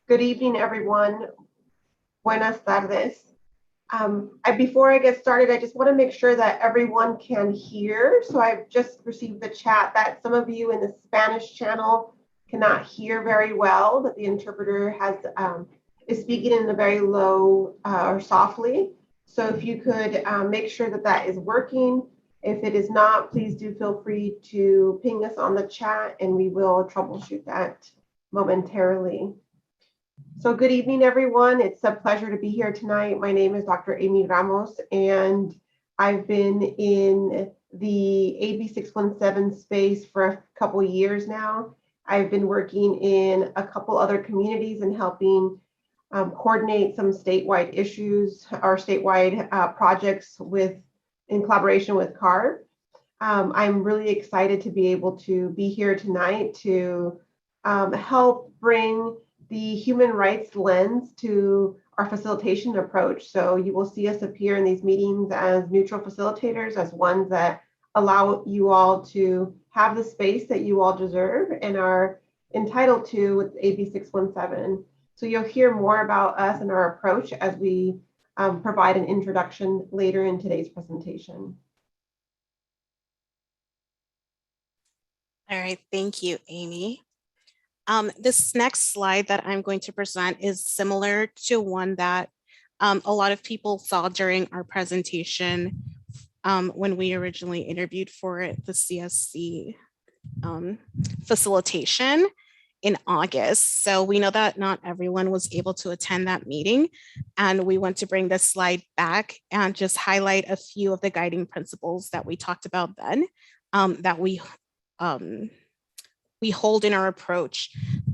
Good evening, everyone. Buenas tardes. Before I get started, I just want to make sure that everyone can hear. So I've just received the chat that some of you in the Spanish channel cannot hear very well, that the interpreter is speaking in a very low or softly. So if you could make sure that that is working. If it is not, please do feel free to ping us on the chat and we will troubleshoot that momentarily. So good evening, everyone. It's a pleasure to be here tonight. My name is Dr. Amy Ramos, and I've been in the AB 617 space for a couple of years now. I've been working in a couple other communities and helping coordinate some statewide issues or statewide projects in collaboration with CARB. I'm really excited to be able to be here tonight to help bring the human rights lens to our facilitation approach. So you will see us appear in these meetings as neutral facilitators, as ones that allow you all to have the space that you all deserve and are entitled to with AB 617. So you'll hear more about us and our approach as we provide an introduction later in today's presentation. All right, thank you, Amy. This next slide that I'm going to present is similar to one that a lot of people saw during our presentation when we originally interviewed for the CSC facilitation in August. So we know that not everyone was able to attend that meeting, and we want to bring this slide back and just highlight a few of the guiding principles that we talked about then that we hold in our approach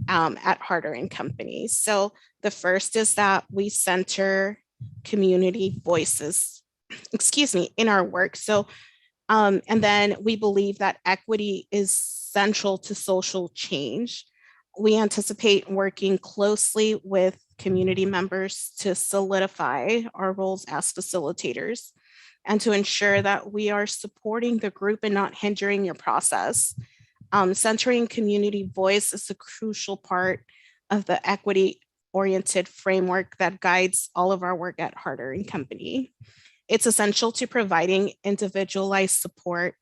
at Harder & Company. So the first is that we center community voices, in our work. So, and then we believe that equity is central to social change. We anticipate working closely with community members to solidify our roles as facilitators and to ensure that we are supporting the group and not hindering your process. Centering community voice is a crucial part of the equity-oriented framework that guides all of our work at Harder & Company. It's essential to providing individualized support.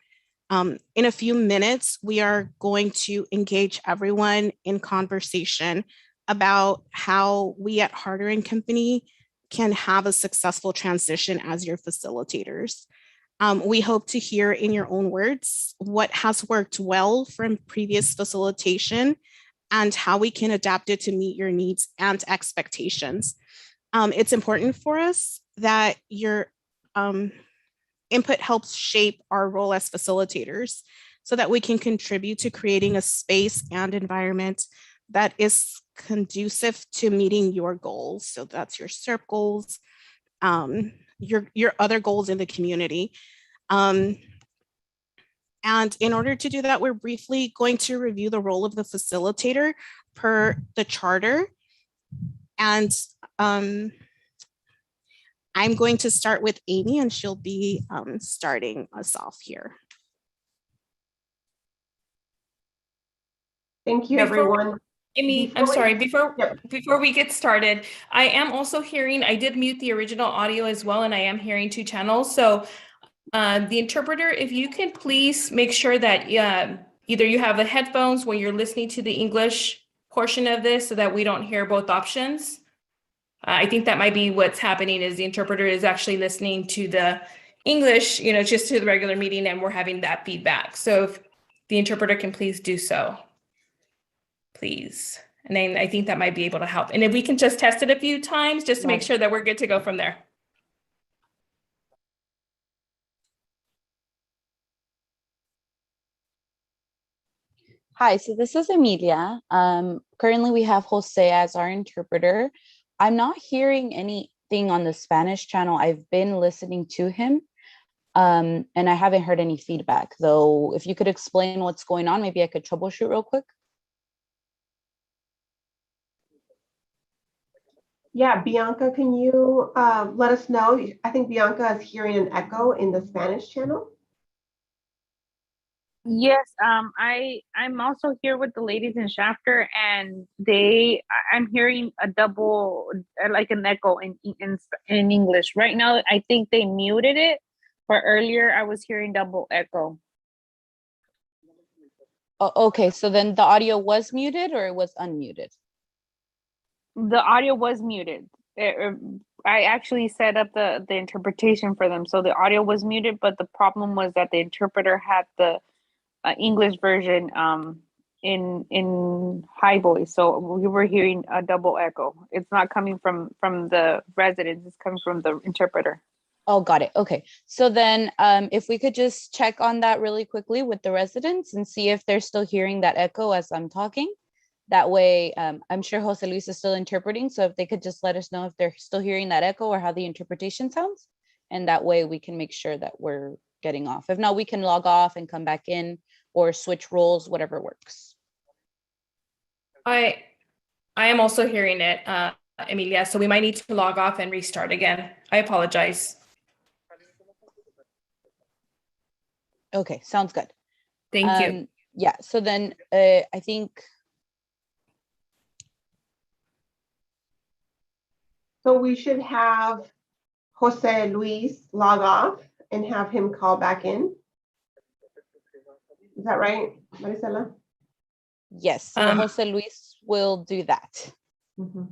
In a few minutes, we are going to engage everyone in conversation about how we at Harder & Company can have a successful transition as your facilitators. We hope to hear in your own words what has worked well from previous facilitation and how we can adapt it to meet your needs and expectations. It's important for us that your input helps shape our role as facilitators so that we can contribute to creating a space and environment that is conducive to meeting your goals. So that's your serp goals, your other goals in the community. And in order to do that, we're briefly going to review the role of the facilitator per the charter. And I'm going to start with Amy, and she'll be starting us off here. Thank you, everyone. Amy, I'm sorry, before we get started, I am also hearing, I did mute the original audio as well, and I am hearing two channels. So the interpreter, if you can please make sure that either you have the headphones when you're listening to the English portion of this so that we don't hear both options. I think that might be what's happening is the interpreter is actually listening to the English, just to the regular meeting, and we're having that feedback. So if the interpreter can please do so. Please. And then I think that might be able to help. And if we can just test it a few times just to make sure that we're good to go from there. Hi, so this is Emilia. Currently we have Jose as our interpreter. I'm not hearing anything on the Spanish channel. I've been listening to him and I haven't heard any feedback, though. If you could explain what's going on, maybe I could troubleshoot real quick. Yeah, Bianca, can you let us know? I think Bianca is hearing an echo in the Spanish channel. Yes, I'm also here with the ladies in Shafter, and I'm hearing a double, like an echo in English. Right now, I think they muted it, but earlier I was hearing double echo. Oh, okay, so then the audio was muted or it was unmuted? The audio was muted. I actually set up the interpretation for them, so the audio was muted, but the problem was that the interpreter had the English version in high voice, so we were hearing a double echo. It's not coming from the residents; it's coming from the interpreter. Oh, got it. Okay. So then if we could just check on that really quickly with the residents and see if they're still hearing that echo as I'm talking. That way, I'm sure Jose Luis is still interpreting. So if they could just let us know if they're still hearing that echo or how the interpretation sounds. And that way we can make sure that we're getting off. If not, we can log off and come back in or switch roles, whatever works. I am also hearing it, Emilia, so we might need to log off and restart again. I apologize. Okay, sounds good. Thank you. Yeah, so then I think. So we should have Jose Luis log off and have him call back in. Is that right, Marisela? Yes, so Jose Luis will do that. Mm-hmm.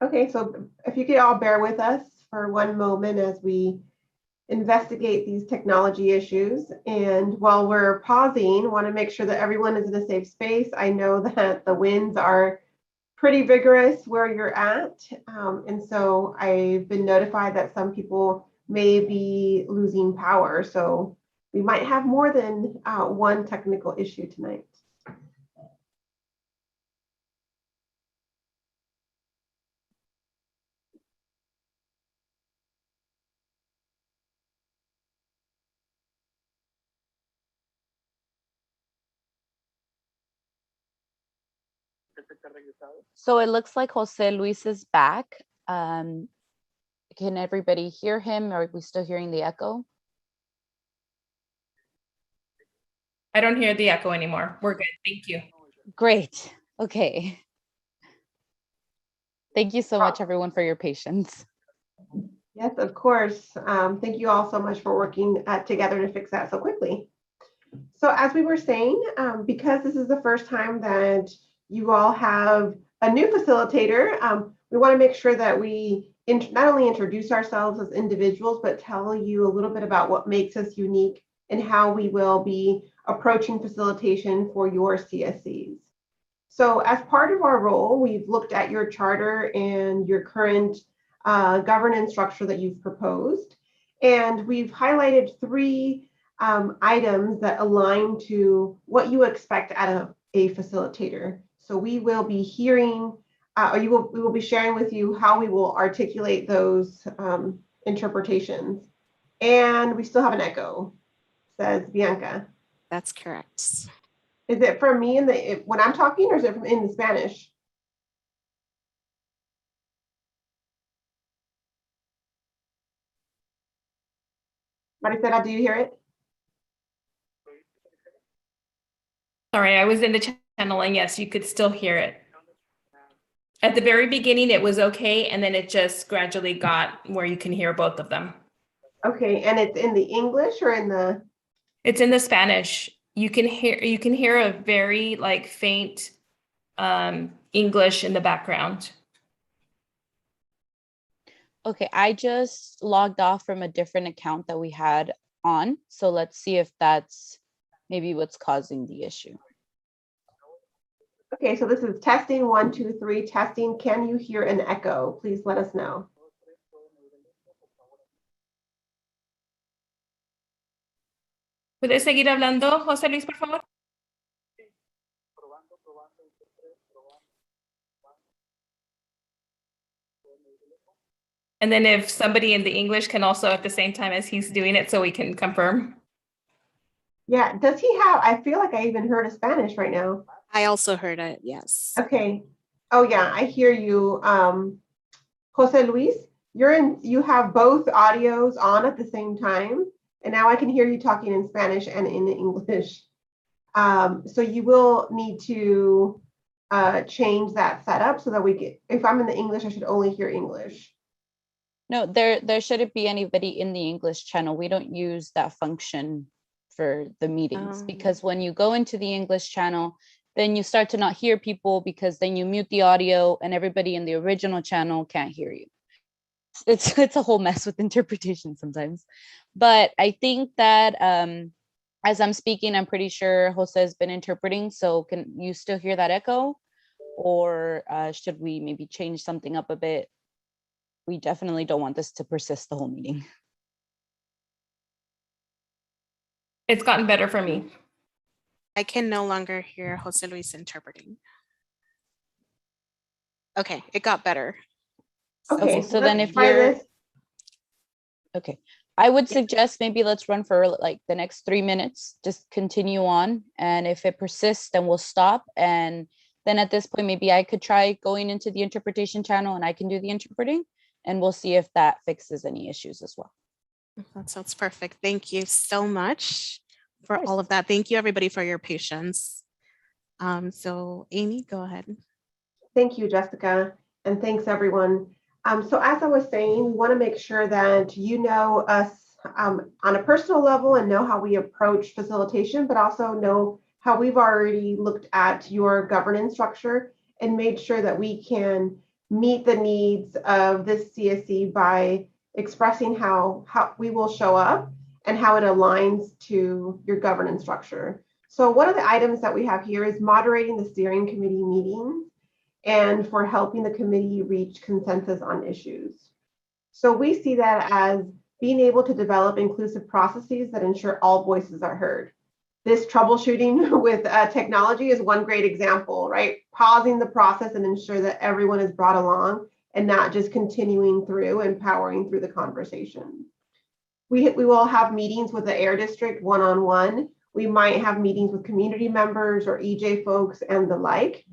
Okay, so if you could all bear with us for one moment as we investigate these technology issues. And while we're pausing, want to make sure that everyone is in a safe space. I know that the winds are pretty vigorous where you're at. And so I've been notified that some people may be losing power. So we might have more than one technical issue tonight. So it looks like Jose Luis is back. Can everybody hear him? Or are we still hearing the echo? I don't hear the echo anymore. We're good. Thank you. Great. Okay. Thank you so much, everyone, for your patience. Yes, of course. Thank you all so much for working together to fix that so quickly. So as we were saying, because this is the first time that you all have a new facilitator, we want to make sure that we not only introduce ourselves as individuals, but tell you a little bit about what makes us unique and how we will be approaching facilitation for your CSCs. So as part of our role, we've looked at your charter and your current governance structure that you've proposed. And we've highlighted three items that align to what you expect out of a facilitator. So we will be hearing, we will be sharing with you how we will articulate those interpretations. And we still have an echo, says Bianca. That's correct. Is it from me when I'm talking, or is it from in the Spanish? Marisela, do you hear it? Sorry, I was in the channel, and yes, you could still hear it. At the very beginning, it was okay, and then it just gradually got where you can hear both of them. Okay, and it's in the English or in the? It's in the Spanish. You can hear a very like faint English in the background. Okay, I just logged off from a different account that we had on. So let's see if that's maybe what's causing the issue. Okay, so this is testing 1, 2, 3, testing. Can you hear an echo? Please let us know. ¿Puedes seguir hablando, José Luis, por favor? And then if somebody in the English can also at the same time as he's doing it, so we can confirm. Yeah, does he have, I feel like I even heard a Spanish right now. I also heard it, yes. Okay. Oh yeah, I hear you. Jose Luis, you have both audios on at the same time. And now I can hear you talking in Spanish and in English. So you will need to change that setup so that we get, if I'm in the English, I should only hear English. No, there shouldn't be anybody in the English channel. We don't use that function for the meetings because when you go into the English channel, then you start to not hear people because then you mute the audio and everybody in the original channel can't hear you. It's a whole mess with interpretation sometimes. But I think that as I'm speaking, I'm pretty sure Jose has been interpreting. So can you still hear that echo? Or should we maybe change something up a bit? We definitely don't want this to persist the whole meeting. It's gotten better for me. I can no longer hear Jose Luis interpreting. Okay, it got better. Okay, So then if try you're, this. okay, I would suggest maybe let's run for like the next 3 minutes, just continue on. And if it persists, then we'll stop. And then at this point, maybe I could try going into the interpretation channel and I can do the interpreting and we'll see if that fixes any issues as well. That sounds perfect. Thank you so much for all of that. Thank you everybody for your patience. So Amy, go ahead. Thank you, Jessica, and thanks everyone. So as I was saying, we want to make sure that you know us on a personal level and know how we approach facilitation, but also know how we've already looked at your governance structure and made sure that we can meet the needs of this CSC by expressing how we will show up and how it aligns to your governance structure. So one of the items that we have here is moderating the steering committee meetings and for helping the committee reach consensus on issues. So we see that as being able to develop inclusive processes that ensure all voices are heard. This troubleshooting with technology is one great example, right? Pausing the process and ensure that everyone is brought along and not just continuing through and powering through the conversation. We will have meetings with the air district one-on-one. We might have meetings with community members or EJ folks and the like.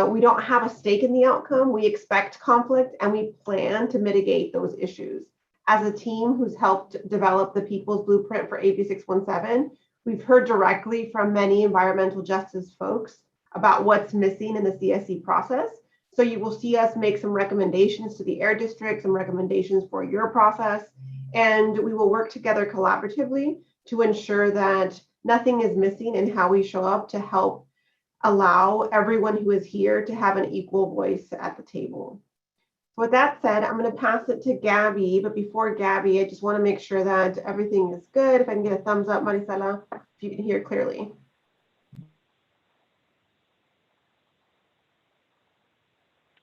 We don't have a stake in the outcome. We expect conflict and we plan to mitigate those issues. As a team who's helped develop the People's Blueprint for AB 617, we've heard directly from many environmental justice folks about what's missing in the CSC process. So you will see us make some recommendations to the air district, some recommendations for your process, and we will work together collaboratively to ensure that nothing is missing in how we show up to help allow everyone who is here to have an equal voice at the table. With that said, I'm going to pass it to Gabby, but before Gabby, I just want to make sure that everything is good. If I can get a thumbs up, Marisela, if you can hear clearly.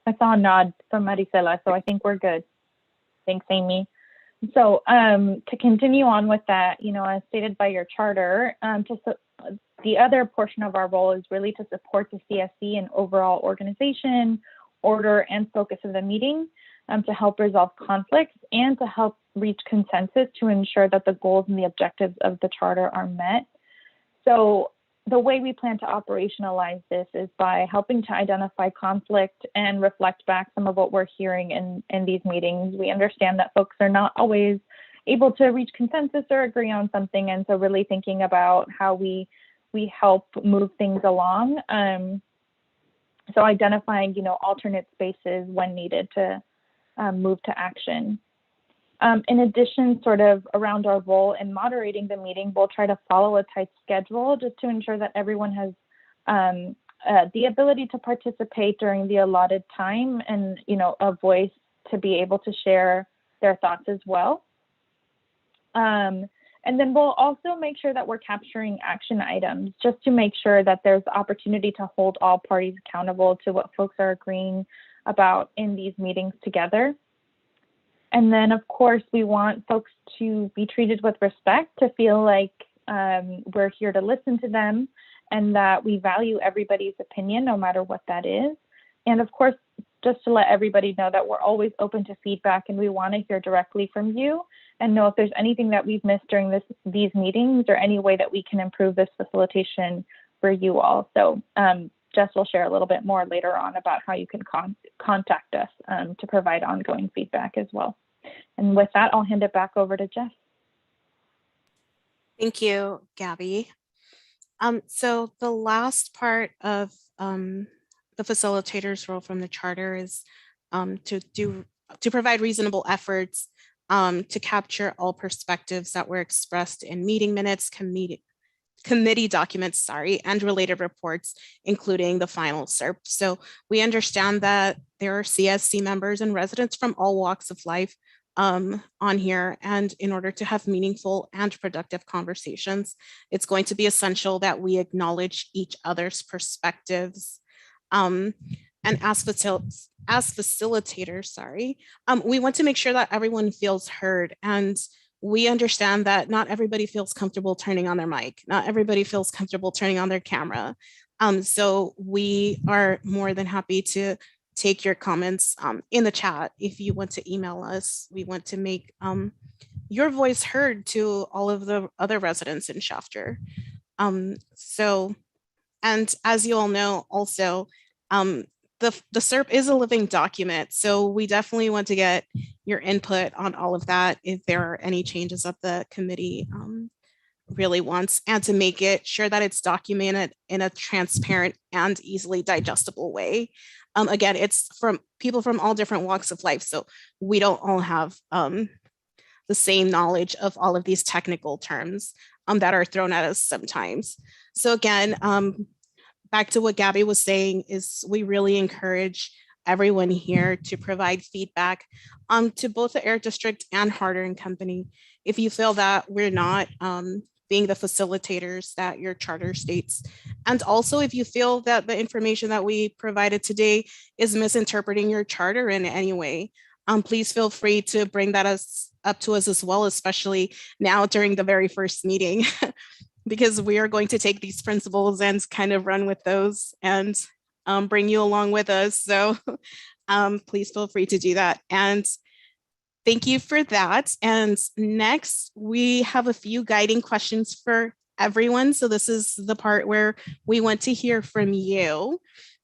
I saw a nod from Marisela, so I think we're good. Thanks, Amy. So to continue on with that, as stated by your charter, the other portion of our role is really to support the CSC and overall organization, order, and focus of the meeting to help resolve conflicts and to help reach consensus to ensure that the goals and the objectives of the charter are met. So the way we plan to operationalize this is by helping to identify conflict and reflect back some of what we're hearing in these meetings. We understand that folks are not always able to reach consensus or agree on something, and so really thinking about how we help move things along. So identifying, alternate spaces when needed to move to action. In addition, sort of around our role in moderating the meeting, we'll try to follow a tight schedule just to ensure that everyone has the ability to participate during the allotted time and, a voice to be able to share their thoughts as well. And then we'll also make sure that we're capturing action items just to make sure that there's opportunity to hold all parties accountable to what folks are agreeing about in these meetings together. And then, of course, we want folks to be treated with respect, to feel like we're here to listen to them and that we value everybody's opinion, no matter what that is. And of course, just to let everybody know that we're always open to feedback and we want to hear directly from you and know if there's anything that we've missed during these meetings or any way that we can improve this facilitation for you all. So Jess will share a little bit more later on about how you can contact us to provide ongoing feedback as well. And with that, I'll hand it back over to Jess. Thank you, Gabby. So the last part of the facilitator's role from the charter is to provide reasonable efforts to capture all perspectives that were expressed in meeting minutes, committee documents, and related reports, including the final serp. So we understand that there are CSC members and residents from all walks of life on here. And in order to have meaningful and productive conversations, it's going to be essential that we acknowledge each other's perspectives. And as facilitators, we want to make sure that everyone feels heard, and we understand that not everybody feels comfortable turning on their mic. Not everybody feels comfortable turning on their camera. So we are more than happy to take your comments in the chat. If you want to email us, we want to make your voice heard to all of the other residents in Shafter. And as you all know, also, the serp is a living document, so we definitely want to get your input on all of that if there are any changes that the committee really wants, and to make it sure that it's documented in a transparent and easily digestible way. Again, it's from people from all different walks of life, so we don't all have the same knowledge of all of these technical terms that are thrown at us sometimes. So again, back to what Gabby was saying, is we really encourage everyone here to provide feedback to both the Air District and Harder and Company. If you feel that we're not being the facilitators that your charter states, and also if you feel that the information that we provided today is misinterpreting your charter in any way, please feel free to bring that up to us as well, especially now during the very first meeting. Because we are going to take these principles and kind of run with those and bring you along with us. So please feel free to do that. And thank you for that. And next, we have a few guiding questions for everyone. So this is the part where we want to hear from you.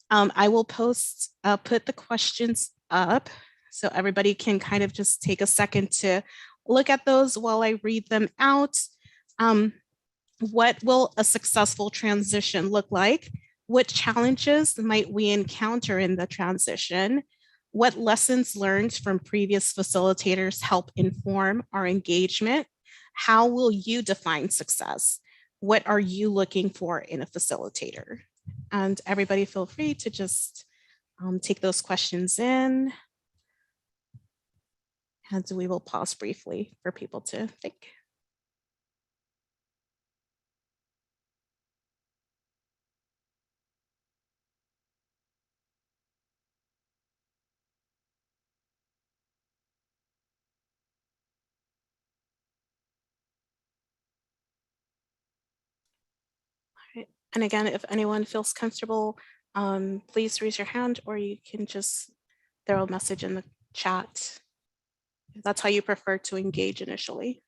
I will put the questions up so everybody can kind of just take a second to look at those while I read them out. What will a successful transition look like? What challenges might we encounter in the transition? What lessons learned from previous facilitators help inform our engagement? How will you define success? What are you looking for in a facilitator? And everybody feel free to just take those questions in. And we will pause briefly for people to think. And again, if anyone feels comfortable, please raise your hand, or you can just throw a message in the chat. If that's how you prefer to engage initially.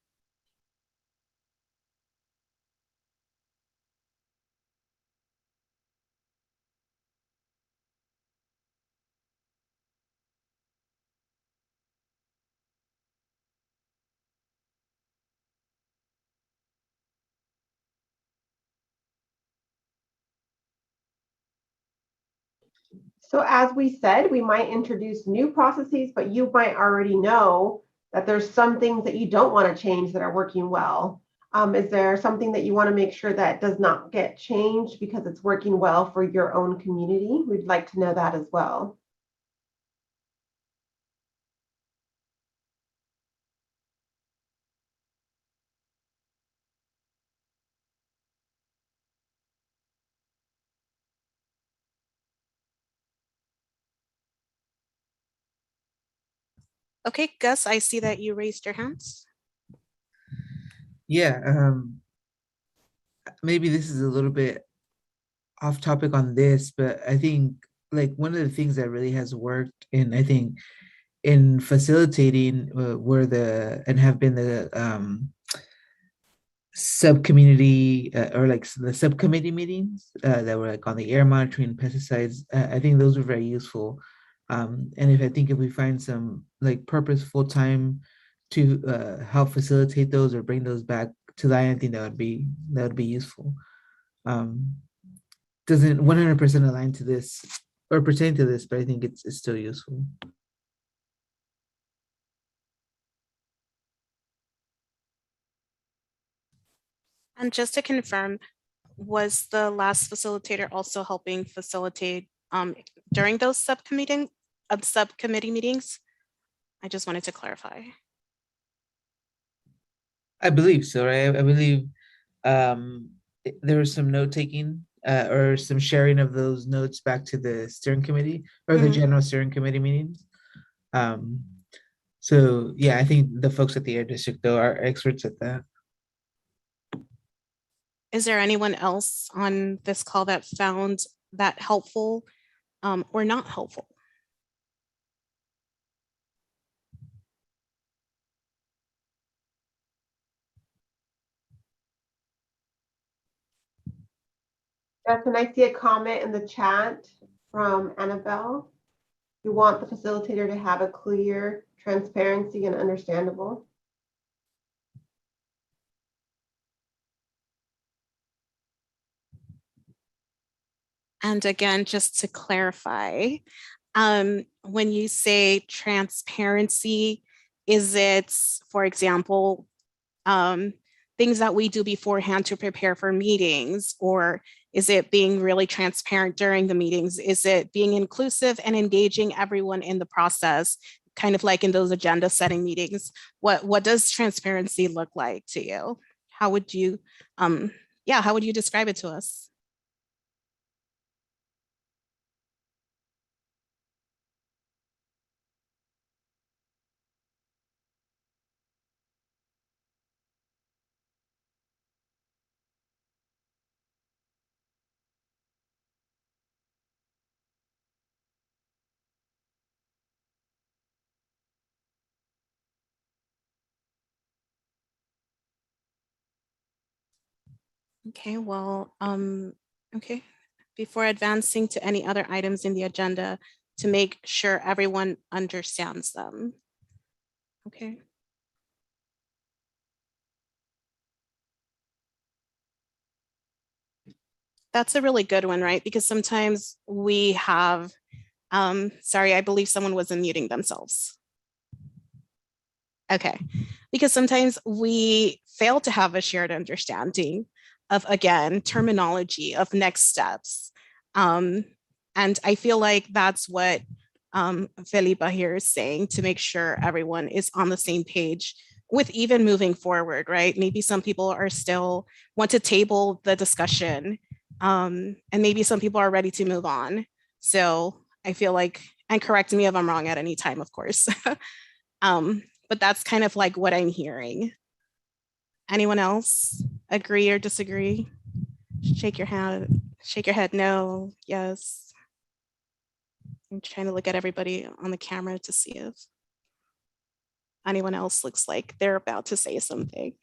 So as we said, we might introduce new processes, but you might already know that there's some things that you don't want to change that are working well. Is there something that you want to make sure that does not get changed because it's working well for your own community? We'd like to know that as well. Okay, Gus, I see that you raised your hands. Yeah, maybe this is a little bit off topic on this, but I think like one of the things that really has worked in, I think, in facilitating were and have been the subcommunity or like the subcommittee meetings that were like on the air monitoring, pesticides. I think those were very useful. And if we find some like purposeful time to help facilitate those or bring those back to that, I think that would be useful. Doesn't 100% align to this or pertain to this, but I think it's still useful. And just to confirm, was the last facilitator also helping facilitate during those subcommittee meetings? I just wanted to clarify. I believe so, right? I believe there was some note taking or some sharing of those notes back to the steering committee or the general steering committee meetings. So yeah, I think the folks at the Air District though are experts at that. Is there anyone else on this call that found that helpful or not helpful? Justin, I see a comment in the chat from Annabelle. You want the facilitator to have a clear, transparency, and understandable. And again, just to clarify, when you say transparency, is it, for example, things that we do beforehand to prepare for meetings, or is it being really transparent during the meetings? Is it being inclusive and engaging everyone in the process, kind of like in those agenda setting meetings? What does transparency look like to you? How would you, how would you describe it to us? Okay, well, okay. Before advancing to any other items in the agenda, to make sure everyone understands them. Okay. That's a really good one, right? Because sometimes we have, sorry, I believe someone was unmuting themselves. Okay, because sometimes we fail to have a shared understanding of, again, terminology of next steps. And I feel like that's what Felipa here is saying, to make sure everyone is on the same page with even moving forward, right? Maybe some people are still want to table the discussion, and maybe some people are ready to move on. So I feel like, and correct me if I'm wrong at any time, of course. But that's kind of like what I'm hearing. Anyone else agree or disagree? Shake your head, no, yes. I'm trying to look at everybody on the camera to see if anyone else looks like they're about to say something.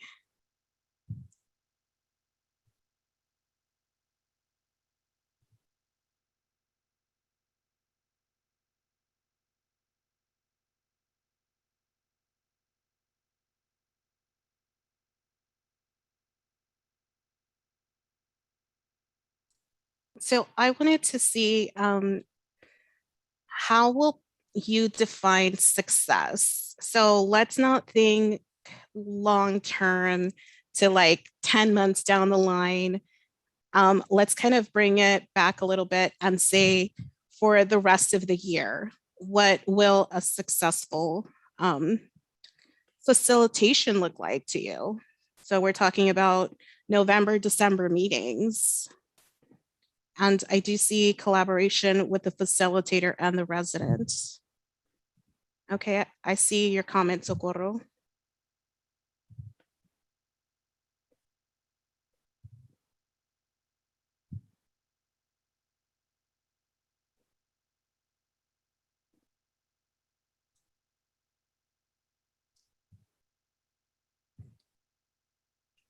So I wanted to see, how will you define success? So let's not think long-term to like 10 months down the line. Let's kind of bring it back a little bit and say, for the rest of the year, what will a successful facilitation look like to you? So we're talking about November, December meetings. And I do see collaboration with the facilitator and the residents. Okay, I see your comment, Socorro.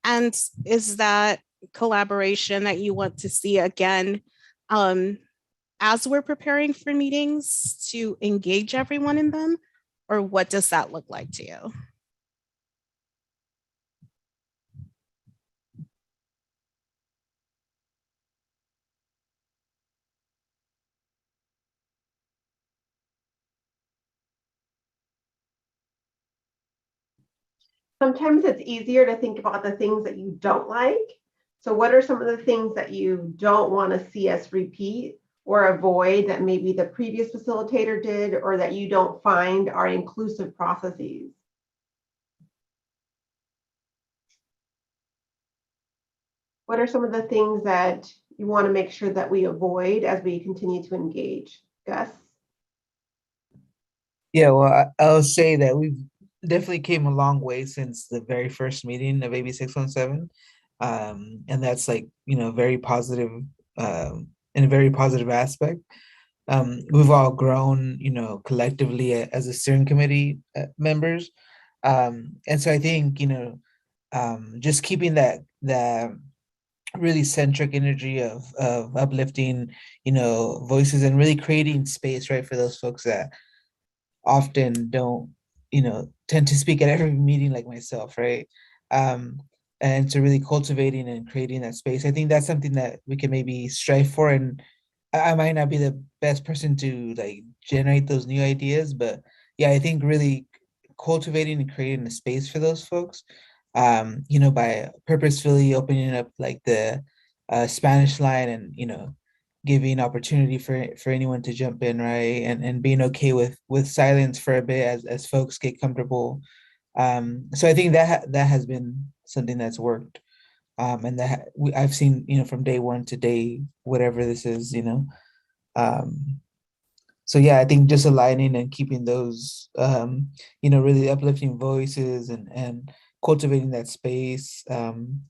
And is that collaboration that you want to see again, as we're preparing for meetings, to engage everyone in them? Or what does that look like to you? sometimes it's easier to think about the things that you don't like. So what are some of the things that you don't want to see us repeat or avoid that maybe the previous facilitator did, or that you don't find are inclusive processes? What are some of the things that you want to make sure that we avoid as we continue to engage? Gus? Yeah, well, I'll say that we've definitely came a long way since the very first meeting of AB 617. And that's like, very positive, in a very positive aspect. We've all grown, collectively as a steering committee members. And so I think, just keeping that really centric energy of uplifting, voices and really creating space, right, for those folks that often don't, tend to speak at every meeting like myself, right? Um, and so really cultivating and creating that space. I think that's something that we can maybe strive for. And I might not be the best person to like generate those new ideas, but yeah, I think really cultivating and creating a space for those folks, by purposefully opening up like the Spanish line and, giving opportunity for anyone to jump in, right? And being okay with silence for a bit as folks get comfortable. So I think that has been something that's worked. And I've seen, from day one to day, whatever this is, Um, so yeah, I think just aligning and keeping those, really uplifting voices and cultivating that space, and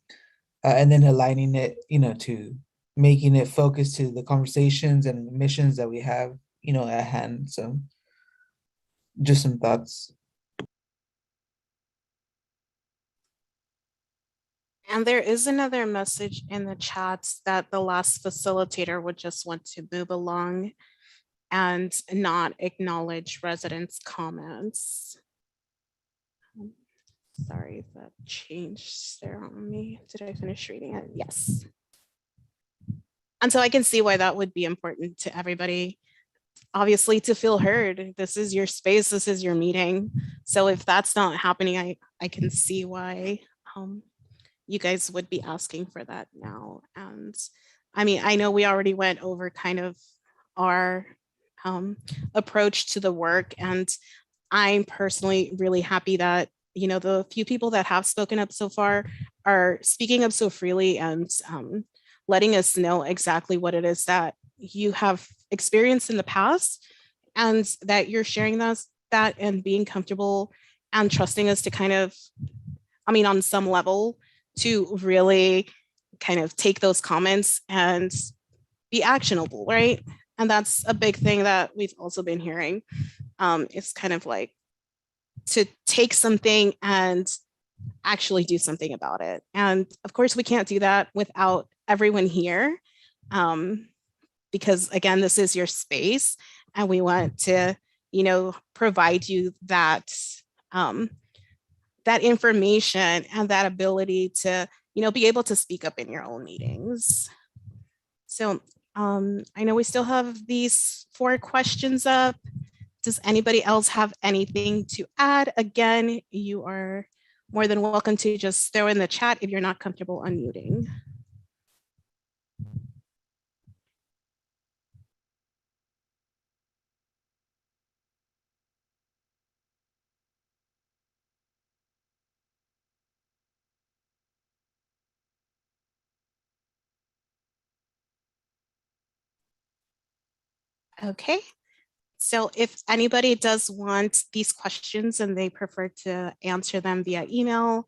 then aligning it, to making it focus to the conversations and missions that we have, at hand. So just some thoughts. And there is another message in the chats that the last facilitator would just want to move along and not acknowledge residents' comments. Sorry, that changed there on me. Did I finish reading it? Yes. And so I can see why that would be important to everybody. Obviously, to feel heard. This is your space, this is your meeting. So if that's not happening, I can see why you guys would be asking for that now. And I mean, I know we already went over kind of our approach to the work, and I'm personally really happy that, the few people that have spoken up so far are speaking up so freely and letting us know exactly what it is that you have experienced in the past, and that you're sharing that and being comfortable and trusting us to kind of, I mean, on some level, to really kind of take those comments and be actionable, right? And that's a big thing that we've also been hearing. It's kind of like to take something and actually do something about it. And of course, we can't do that without everyone here, because again, this is your space, and we want to, provide you that that information and that ability to, be able to speak up in your own meetings. So I know we still have these 4 questions up. Does anybody else have anything to add? Again, you are more than welcome to just throw in the chat if you're not comfortable unmuting. Okay, so if anybody does want these questions and they prefer to answer them via email,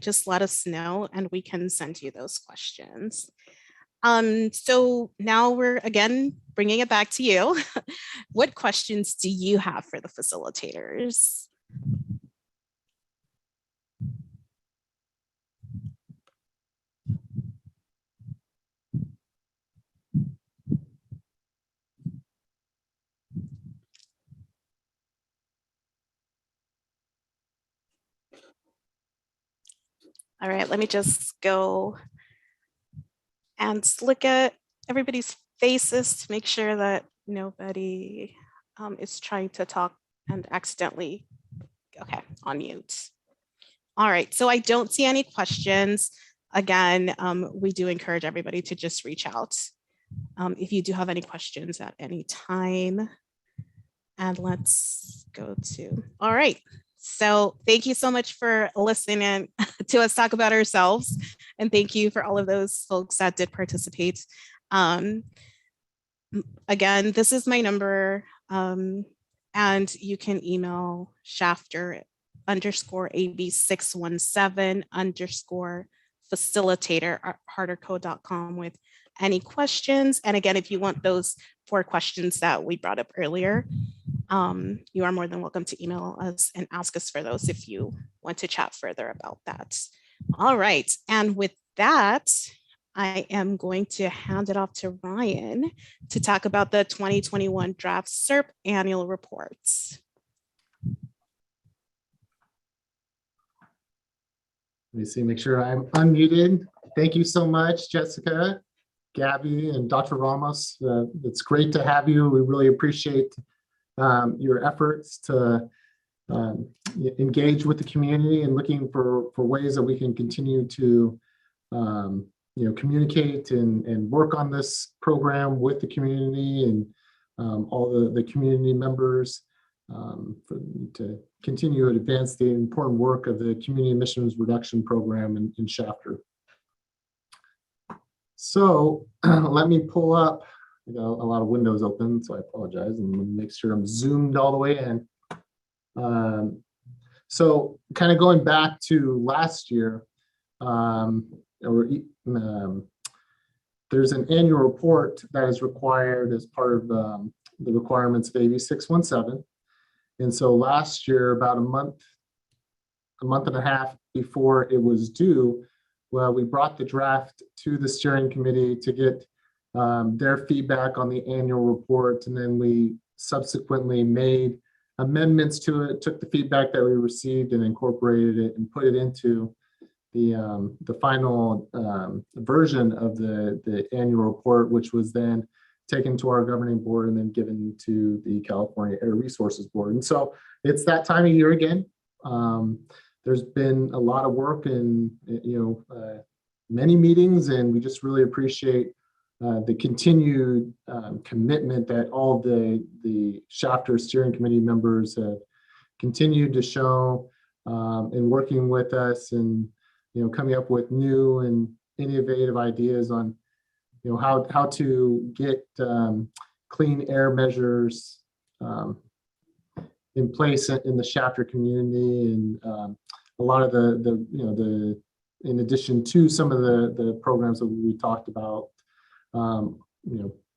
just let us know and we can send you those questions. So now we're again bringing it back to you. What questions do you have for the facilitators? All right, let me just go and look at everybody's faces to make sure that nobody is trying to talk and accidentally, okay, on mute. All right, so I don't see any questions. Again, we do encourage everybody to just reach out if you do have any questions at any time. And let's go to, all right. So thank you so much for listening to us talk about ourselves. And thank you for all of those folks that did participate. Again, this is my number, and you can email shafter_AB617_facilitator@harderco.com with any questions. And again, if you want those 4 questions that we brought up earlier, you are more than welcome to email us and ask us for those if you want to chat further about that. All right, and with that, I am going to hand it off to Ryan to talk about the 2021 draft serp annual reports. Let me see, make sure I'm unmuted. Thank you so much, Jessica, Gabby, and Dr. Ramos. It's great to have you. We really appreciate your efforts to engage with the community and looking for ways that we can continue to communicate and work on this program with the community and all the community members to continue to advance the important work of the community emissions reduction program in Shafter. So let me pull up. I got a lot of windows open, so I apologize, and make sure I'm zoomed all the way in. So kind of going back to last year, there's an annual report that is required as part of the requirements of AB 617. And so last year, about a month and a half before it was due, well, we brought the draft to the steering committee to get their feedback on the annual report, and then we subsequently made amendments to it, took the feedback that we received and incorporated it and put it into the final version of the annual report, which was then taken to our governing board and then given to the California Air Resources Board. And so it's that time of year again. There's been a lot of work and many meetings, and we just really appreciate the continued commitment that all the Shafter steering committee members have continued to show in working with us and coming up with new and innovative ideas on how to get clean air measures in place in the Shafter community, and a lot of the in addition to some of the programs that we talked about,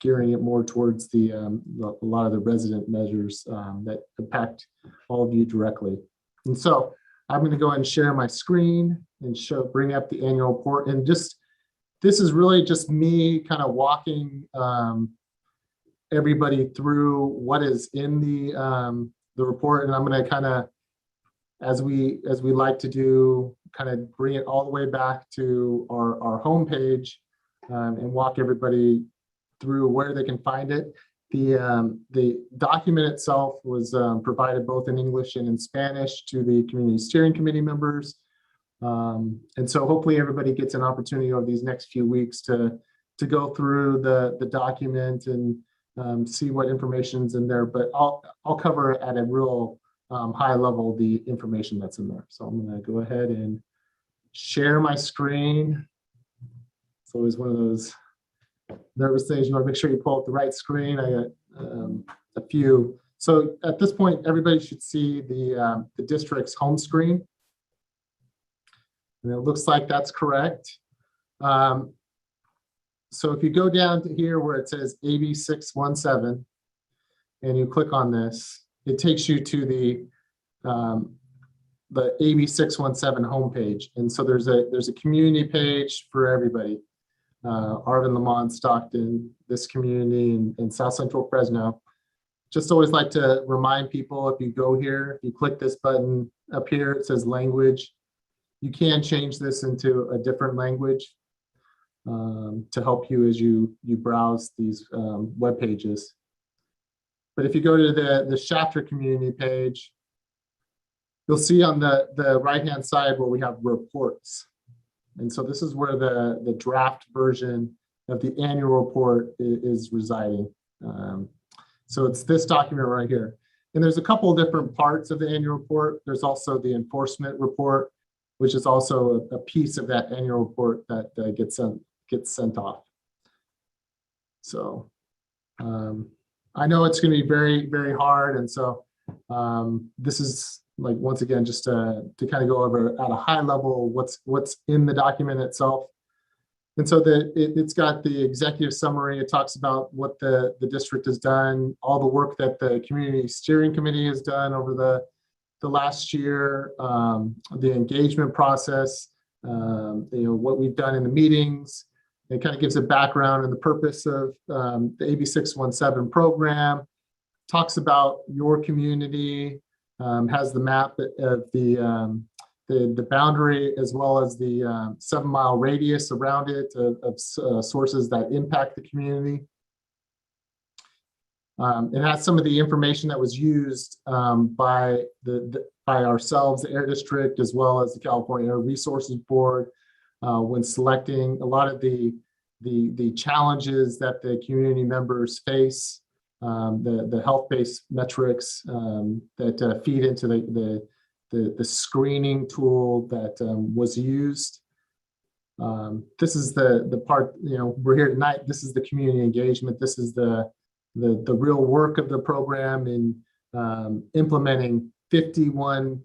gearing it more towards a lot of the resident measures that impact all of you directly. And so I'm going to go ahead and share my screen and bring up the annual report. And this is really just me kind of walking everybody through what is in the report. And I'm going to kind of, as we like to do, kind of bring it all the way back to our homepage and walk everybody through where they can find it. The document itself was provided both in English and in Spanish to the community steering committee members. And so hopefully everybody gets an opportunity over these next few weeks to go through the document and see what information's in there. But I'll cover at a real high level the information that's in there. So I'm going to go ahead and share my screen. It's always one of those nervous things. You want to make sure you pull up the right screen. I got a few. So at this point, everybody should see the district's home screen. And it looks like that's correct. So if you go down to here where it says AB 617 and you click on this, it takes you to the AB 617 homepage. And so there's a community page for everybody. Arvin, Lamont, Stockton, this community in South Central Fresno. Just always like to remind people, if you go here, if you click this button up here, it says language. You can change this into a different language to help you as you browse these web pages. But if you go to the Shafter community page, you'll see on the right-hand side where we have reports. And so this is where the draft version of the annual report is residing. So it's this document right here. And there's a couple of different parts of the annual report. There's also the enforcement report, which is also a piece of that annual report that gets sent off. So I know it's going to be very, very hard. And so this is like, once again, just to kind of go over at a high level what's in the document itself. And so it's got the executive summary. It talks about what the district has done, all the work that the community steering committee has done over the last year, the engagement process, what we've done in the meetings. It kind of gives a background and the purpose of the AB 617 program, talks about your community, has the map of the boundary as well as the 7-mile radius around it of sources that impact the community. It has some of the information that was used by ourselves, the Air District, as well as the California Air Resources Board when selecting a lot of the challenges that the community members face, the health-based metrics that feed into the screening tool that was used. This is the part, we're here tonight. This is the community engagement. This is the real work of the program in implementing 51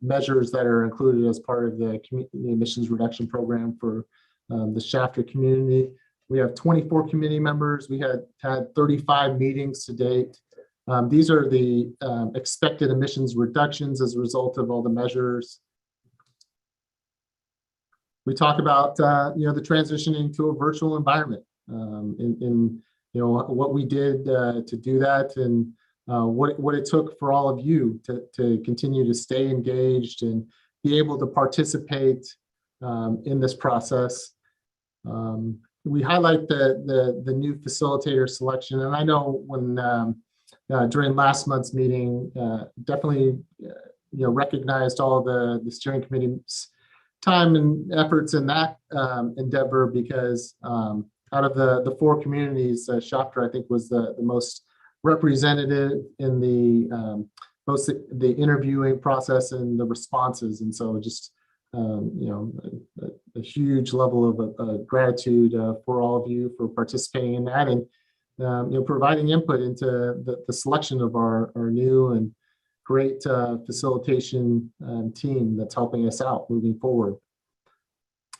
measures that are included as part of the community emissions reduction program for the Shafter community. We have 24 community members. We had 35 meetings to date. These are the expected emissions reductions as a result of all the measures. We talk about the transitioning to a virtual environment in what we did to do that, and what it took for all of you to continue to stay engaged and be able to participate in this process. We highlight the new facilitator selection, and I know when during last month's meeting, definitely recognized all the steering committee's time and efforts in that endeavor, because out of the 4 communities, Shafter I think was the most representative in both the interviewing process and the responses, and so just a huge level of gratitude for all of you for participating in that, and providing input into the selection of our new and great facilitation team that's helping us out moving forward.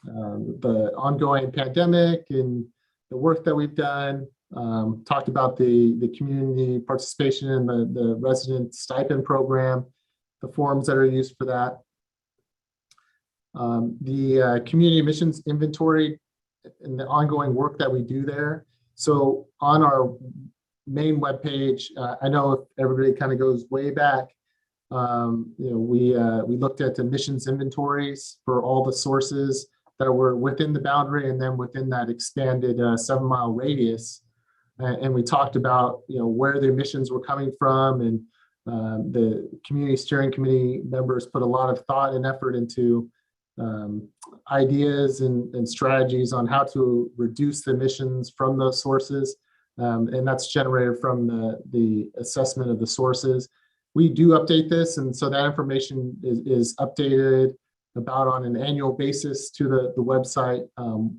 The ongoing pandemic and the work that we've done, talked about the community participation in the resident stipend program, the forms that are used for that. The community emissions inventory and the ongoing work that we do there. So on our main webpage, I know if everybody kind of goes way back, we looked at emissions inventories for all the sources that were within the boundary and then within that expanded 7-mile radius. And we talked about where the emissions were coming from, and the community steering committee members put a lot of thought and effort into ideas and strategies on how to reduce the emissions from those sources, and that's generated from the assessment of the sources. We do update this, and so that information is updated about on an annual basis to the website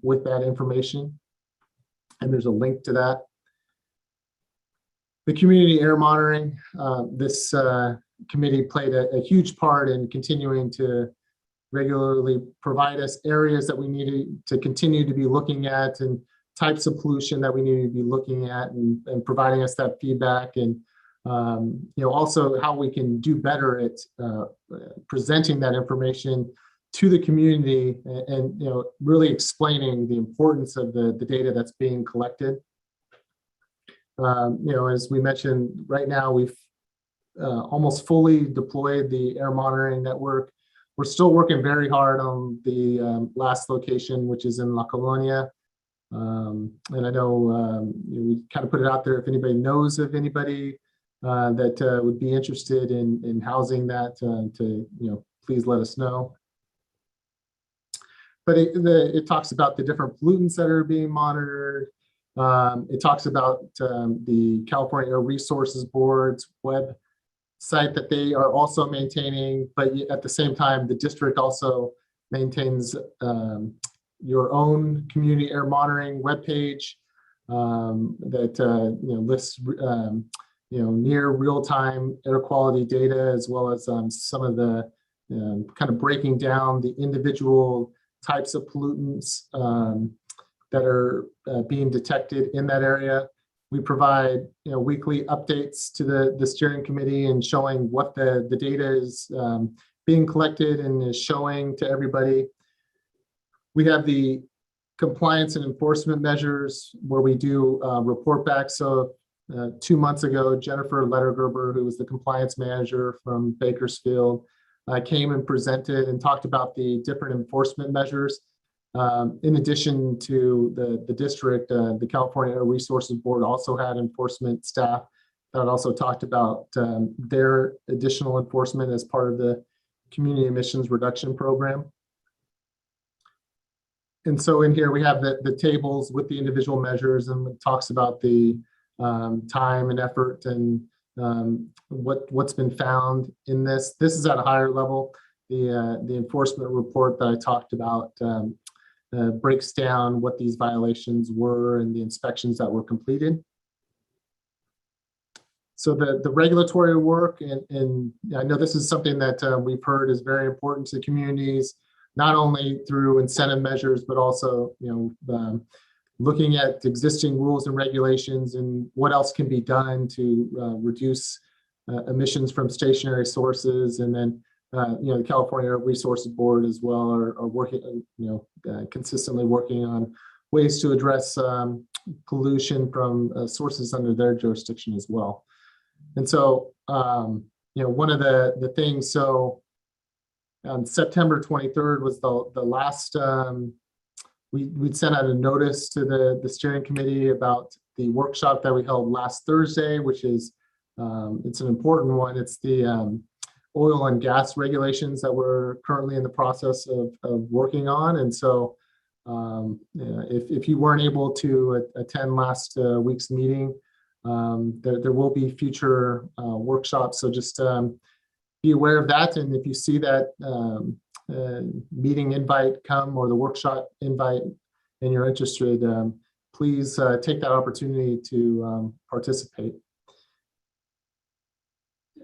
with that information, and there's a link to that. The community air monitoring, this committee played a huge part in continuing to regularly provide us areas that we needed to continue to be looking at, and types of pollution that we need to be looking at, and providing us that feedback, and also how we can do better at presenting that information to the community, and really explaining the importance of the data that's being collected. As we mentioned, right now we've almost fully deployed the air monitoring network. We're still working very hard on the last location, which is in La Colonia. And I know we kind of put it out there, if anybody knows of anybody that would be interested in housing that, please let us know. But it talks about the different pollutants that are being monitored. It talks about the California Air Resources Board's website that they are also maintaining, but at the same time, the district also maintains your own community air monitoring webpage that lists near real-time air quality data, as well as some of the kind of breaking down the individual types of pollutants that are being detected in that area. We provide weekly updates to the steering committee and showing what the data is being collected and is showing to everybody. We have the compliance and enforcement measures where we do report back. So 2 months ago, Jennifer Lettergerber, who was the compliance manager from Bakersfield, came and presented and talked about the different enforcement measures. In addition to the district, the California Air Resources Board also had enforcement staff that also talked about their additional enforcement as part of the community emissions reduction program. And so in here we have the tables with the individual measures, and it talks about the time and effort and what's been found in this. This is at a higher level. The enforcement report that I talked about breaks down what these violations were and the inspections that were completed. So the regulatory work, and I know this is something that we've heard is very important to communities, not only through incentive measures, but also looking at existing rules and regulations and what else can be done to reduce emissions from stationary sources. And then the California Air Resources Board as well are working, consistently working on ways to address pollution from sources under their jurisdiction as well. And so, one of the things, so on September 23rd was the last, we'd sent out a notice to the steering committee about the workshop that we held last Thursday, which is, it's an important one. It's the oil and gas regulations that we're currently in the process of working on. And so if you weren't able to attend last week's meeting, there will be future workshops. So just be aware of that. And if you see that meeting invite come, or the workshop invite, and you're interested, please take that opportunity to participate.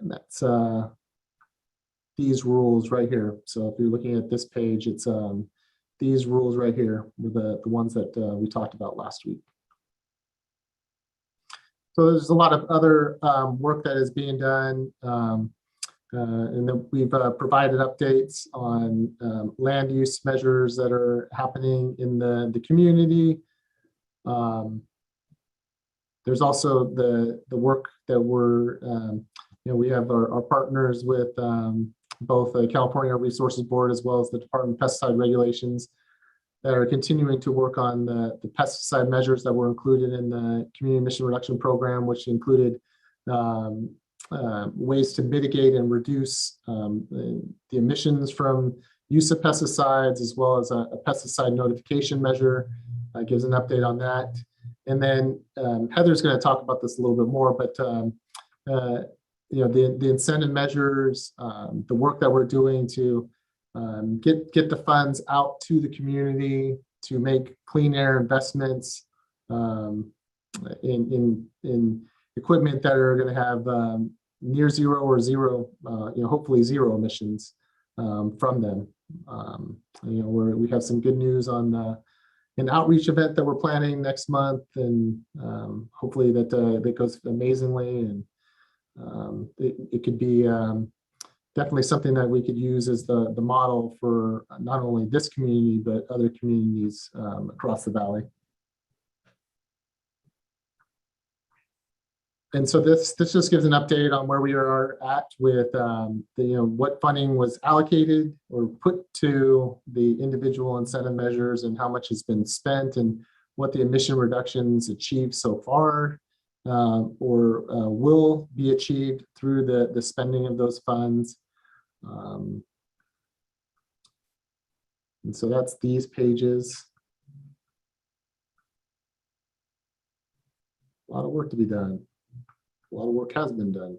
And that's these rules right here. So if you're looking at this page, it's these rules right here were the ones that we talked about last week. So there's a lot of other work that is being done. And then we've provided updates on land use measures that are happening in the community. There's also the work that we're, we have our partners with both the California Air Resources Board as well as the Department of Pesticide Regulations that are continuing to work on the pesticide measures that were included in the community emission reduction program, which included ways to mitigate and reduce the emissions from use of pesticides, as well as a pesticide notification measure. Gives an update on that. And then Heather's going to talk about this a little bit more, but the incentive measures, the work that we're doing to get the funds out to the community to make clean air investments in equipment that are going to have near zero or zero, hopefully zero emissions from them. We have some good news on an outreach event that we're planning next month, and hopefully that goes amazingly, and it could be definitely something that we could use as the model for not only this community, but other communities across the valley. And so this just gives an update on where we are at with what funding was allocated or put to the individual incentive measures, and how much has been spent, and what the emission reductions achieved so far. will be achieved through the spending of those funds. And so that's these pages. A lot of work to be done. A lot of work has been done.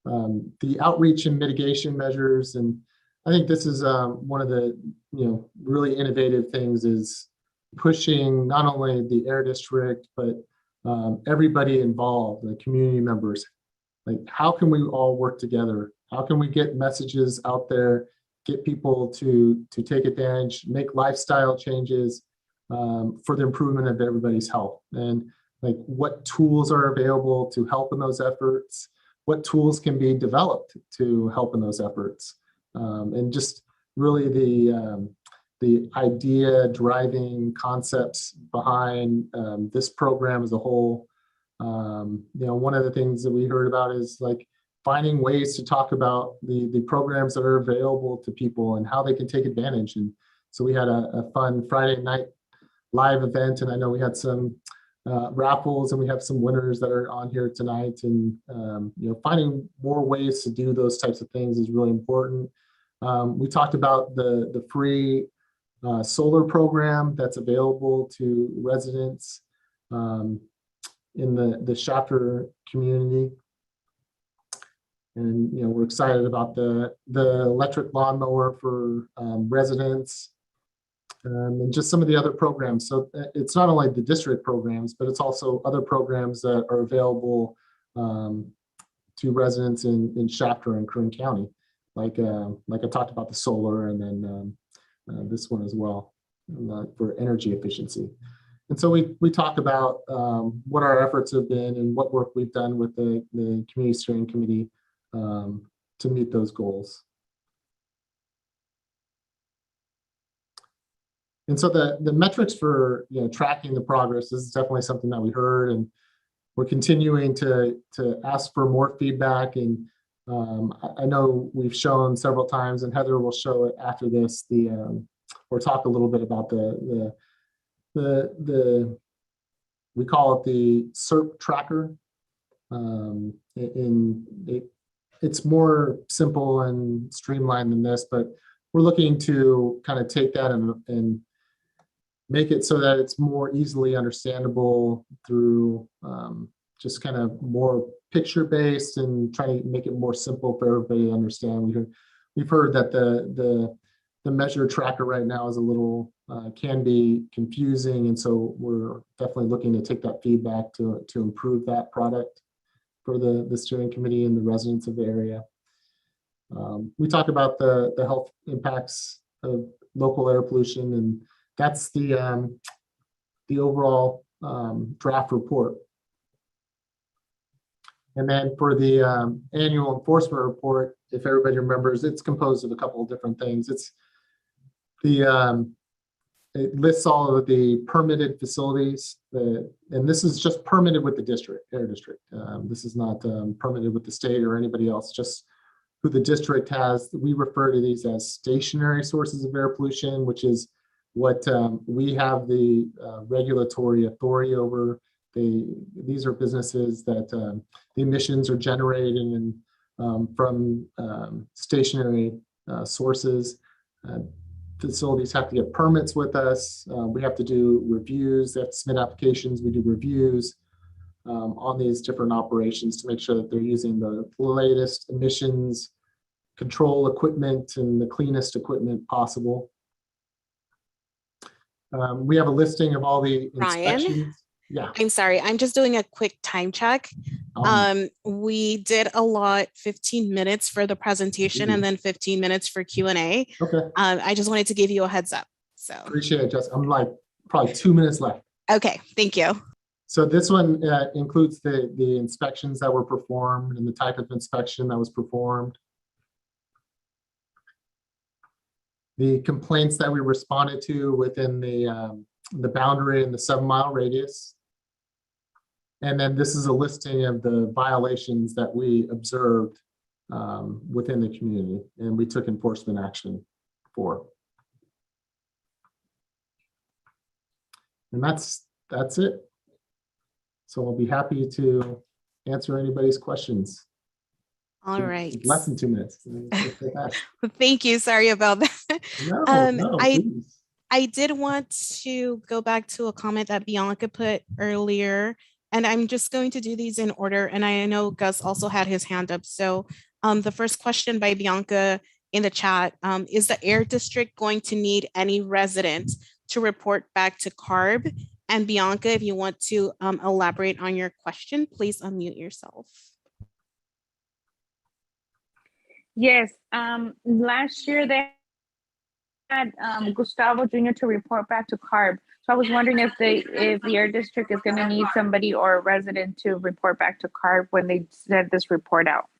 The outreach and mitigation measures, and I think this is one of the really innovative things, is pushing not only the Air District but everybody involved, the community members. Like, how can we all work together? How can we get messages out there, get people to take advantage, make lifestyle changes for the improvement of everybody's health? And like, what tools are available to help in those efforts? What tools can be developed to help in those efforts? And just really the idea driving concepts behind this program as a whole. One of the things that we heard about is like finding ways to talk about the programs that are available to people and how they can take advantage. And so we had a fun Friday night live event, and I know we had some raffles, and we have some winners that are on here tonight. And finding more ways to do those types of things is really important. We talked about the free solar program that's available to residents in the Shafter community. And we're excited about the electric lawnmower for residents. And just some of the other programs. So it's not only the district programs, but it's also other programs that are available to residents in Shafter and Kern County. Like I talked about the solar, and then this one as well for energy efficiency. And so we talk about what our efforts have been and what work we've done with the Community Steering Committee to meet those goals. And so the metrics for tracking the progress is definitely something that we heard, and we're continuing to ask for more feedback. And I know we've shown several times, and Heather will show it after this, or talk a little bit about the we call it the serp tracker. It's more simple and streamlined than this, but we're looking to kind of take that and make it so that it's more easily understandable through just kind of more picture-based, and trying to make it more simple for everybody to understand. We've heard that the measure tracker right now is a little can be confusing, and so we're definitely looking to take that feedback to improve that product for the steering committee and the residents of the area. We talk about the health impacts of local air pollution, and that's the overall draft report. And then for the annual enforcement report, if everybody remembers, it's composed of a couple of different things. It's it lists all of the permitted facilities, and this is just permitted with the district, Air District. This is not permitted with the state or anybody else, just who the district has. We refer to these as stationary sources of air pollution, which is what we have the regulatory authority over. These are businesses that the emissions are generated from stationary sources. Facilities have to get permits with us. We have to do reviews. They have to submit applications. We do reviews on these different operations to make sure that they're using the latest emissions control equipment and the cleanest equipment possible. We have a listing of all the inspections. Ryan? Yeah. I'm sorry, I'm just doing a quick time check. We did allot 15 minutes for the presentation and then 15 minutes for Q&A. Okay. I just wanted to give you a heads up. So Appreciate it, Jess. I'm like probably 2 minutes left. okay, thank you. So this one includes the inspections that were performed and the type of inspection that was performed. The complaints that we responded to within the boundary and the 7-mile radius. And then this is a listing of the violations that we observed within the community and we took enforcement action for. And that's it. So I'll be happy to answer anybody's questions. All right. Less than 2 minutes. Thank you. Sorry about that. No, please. I did want to go back to a comment that Bianca put earlier, and I'm just going to do these in order. And I know Gus also had his hand up. So the first question by Bianca in the chat, is the Air District going to need any residents to report back to CARB? And Bianca, if you want to elaborate on your question, please unmute yourself. Yes, last year they had Gustavo Jr. to report back to CARB. So I was wondering if the Air District is going to need somebody or a resident to report back to CARB when they send this report out.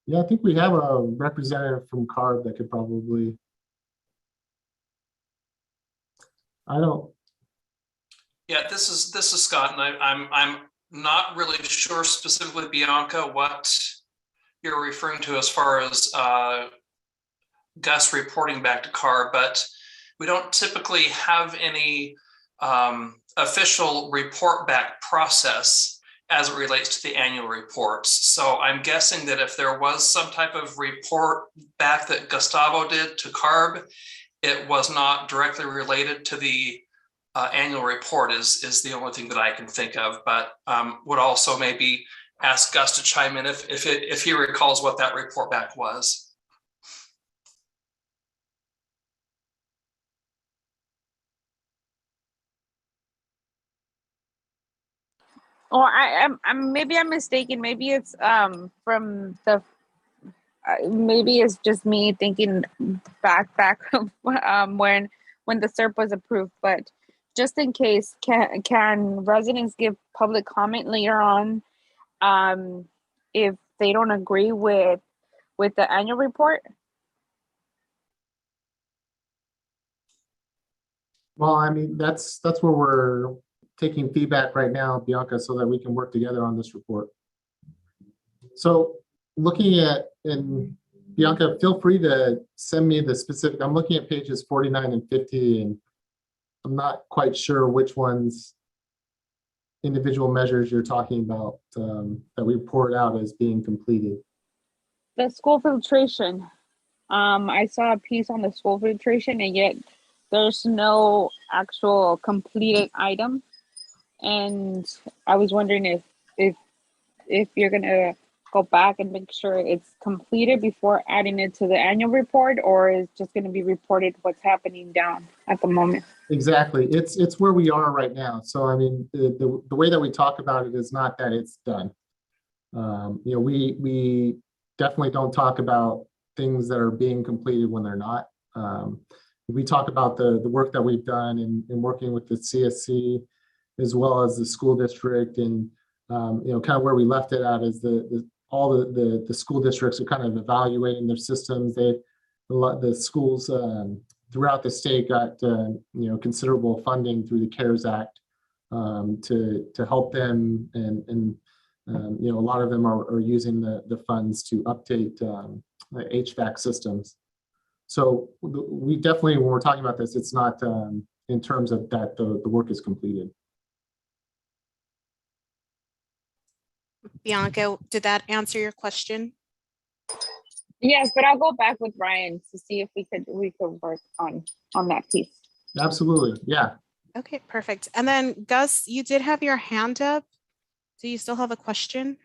Yeah, I think we have a representative from CARB that could probably. Yeah, this is Scott, and I'm not really sure specifically, Bianca, what you're referring to as far as Gus reporting back to CARB, but we don't typically have any official report back process as it relates to the annual reports. So I'm guessing that if there was some type of report back that Gustavo did to CARB, it was not directly related to the annual report is the only thing that I can think of, but would also maybe ask Gus to chime in if he recalls what that report back was. Or I'm maybe I'm mistaken. Maybe it's from the maybe it's just me thinking back when the SERP was approved. But just in case, can residents give public comment later on if they don't agree with the annual report? Well, I mean, that's where we're taking feedback right now, Bianca, so that we can work together on this report. So looking at, and Bianca, feel free to send me the specific, I'm looking at pages 49 and 50, and I'm not quite sure which ones individual measures you're talking about that we report out as being completed. The school filtration. I saw a piece on the school filtration, and yet there's no actual completed item. And I was wondering if you're gonna go back and make sure it's completed before adding it to the annual report, or is just gonna be reported what's happening down at the moment? Exactly, it's where we are right now. So I mean, the way that we talk about it is not that it's done. You know, we definitely don't talk about things that are being completed when they're not. We talk about the work that we've done in working with the CSC as well as the school district, and you know, kind of where we left it at is all the school districts are kind of evaluating their systems. The schools throughout the state got you know, considerable funding through the CARES Act to help them, and you know, a lot of them are using the funds to update the HVAC systems. So we definitely, when we're talking about this, it's not in terms of that the work is completed. Bianca, did that answer your question? Yes, but I'll go back with Ryan to see if we could work on that piece. Absolutely, yeah. Okay, perfect. And then Gus, you did have your hand up. Do you still have a question?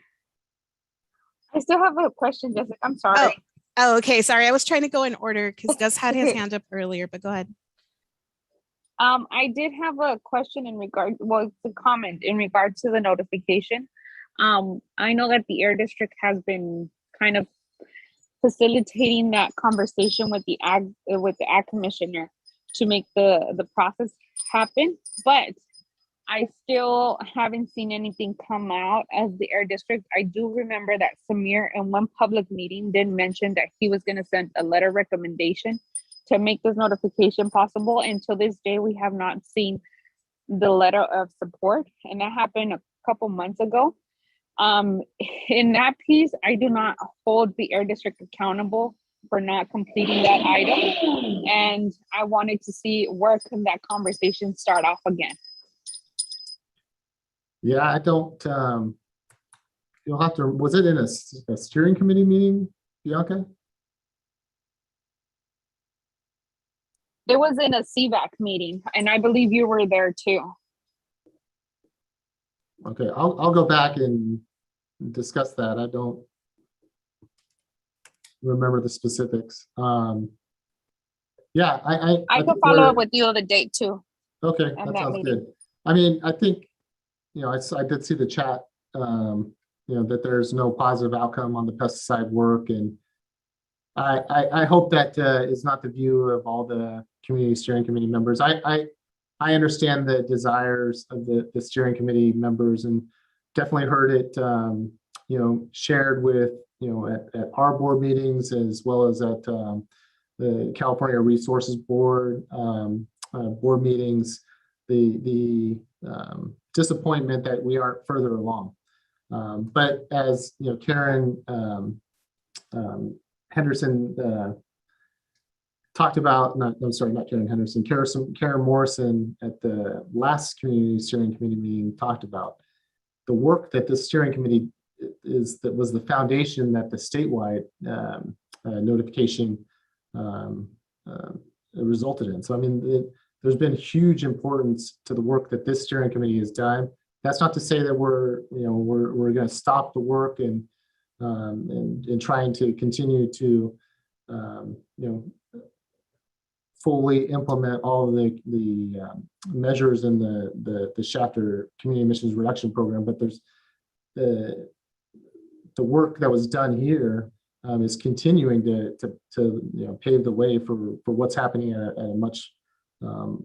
I still have a question, Jessica. I'm sorry. Oh, okay. Sorry, I was trying to go in order because Gus had his hand up earlier, but go ahead. I did have a question in regard, well, it's a comment in regard to the notification. I know that the Air District has been kind of facilitating that conversation with the ag commissioner to make the process happen, but I still haven't seen anything come out as the Air District. I do remember that Samir in one public meeting did mention that he was going to send a letter recommendation to make this notification possible. Until this day, we have not seen the letter of support, and that happened a couple months ago. In that piece, I do not hold the Air District accountable for not completing that item, and I wanted to see where can that conversation start off again. Yeah, I don't, you'll have to, was it in a steering committee meeting, Bianca? It was in a CVAC meeting, and I believe you were there too. Okay, I'll go back and discuss that. I don't remember the specifics. Yeah, I could think follow we're- up with you on the date too. Okay, on that that sounds meeting. good. I mean, I think, you know, I did see the chat, you know, that there's no positive outcome on the pesticide work, and I hope that is not the view of all the community steering committee members. I understand the desires of the steering committee members, and definitely heard it, you know, shared with, you know, at our board meetings, as well as at the California Resources Board board meetings, the disappointment that we aren't further along. But as you know, Karen Henderson talked about, I'm sorry, not Karen Henderson, Karen Morrison at the last community steering committee meeting talked about the work that the steering committee was the foundation that the statewide notification resulted in. So I mean, there's been huge importance to the work that this steering committee has done. That's not to say that we're going to stop the work and trying to continue to you know, fully implement all of the measures in the Shafter Community Emissions Reduction Program. But there's the work that was done here is continuing to you know, pave the way for what's happening at a much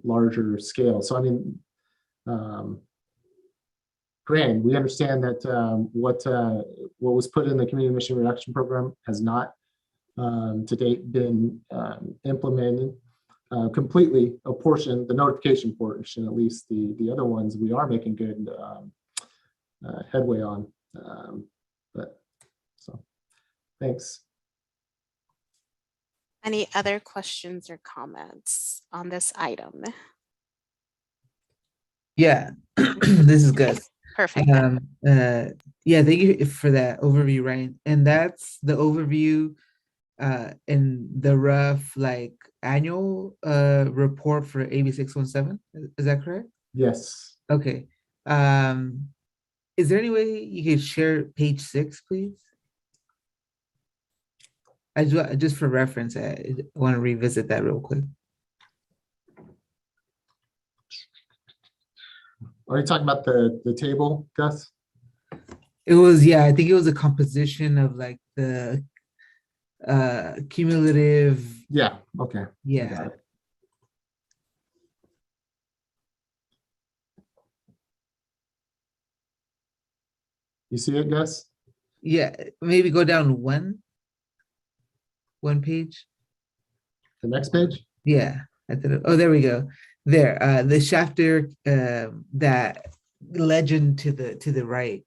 larger scale. So I mean, granted, we understand that what was put in the community emission reduction program has not to date been implemented completely. A portion, the notification portion, at least the other ones, we are making good headway on. But so, thanks. Any other questions or comments on this item? Yeah, this is good. Perfect. Yeah, thank you for that overview, Ryan. And that's the overview in the rough like annual report for AB 617. Is that correct? Yes. Okay. Is there any way you could share page 6, please? Just for reference, I want to revisit that real quick. Are you talking about the table, Gus? It was, yeah, I think it was a composition of like the cumulative. Yeah, okay. Yeah. Got it. You see it, Gus? Yeah, maybe go down one page. The next page? Yeah, oh, there we go. There, the Shafter, that legend to the right.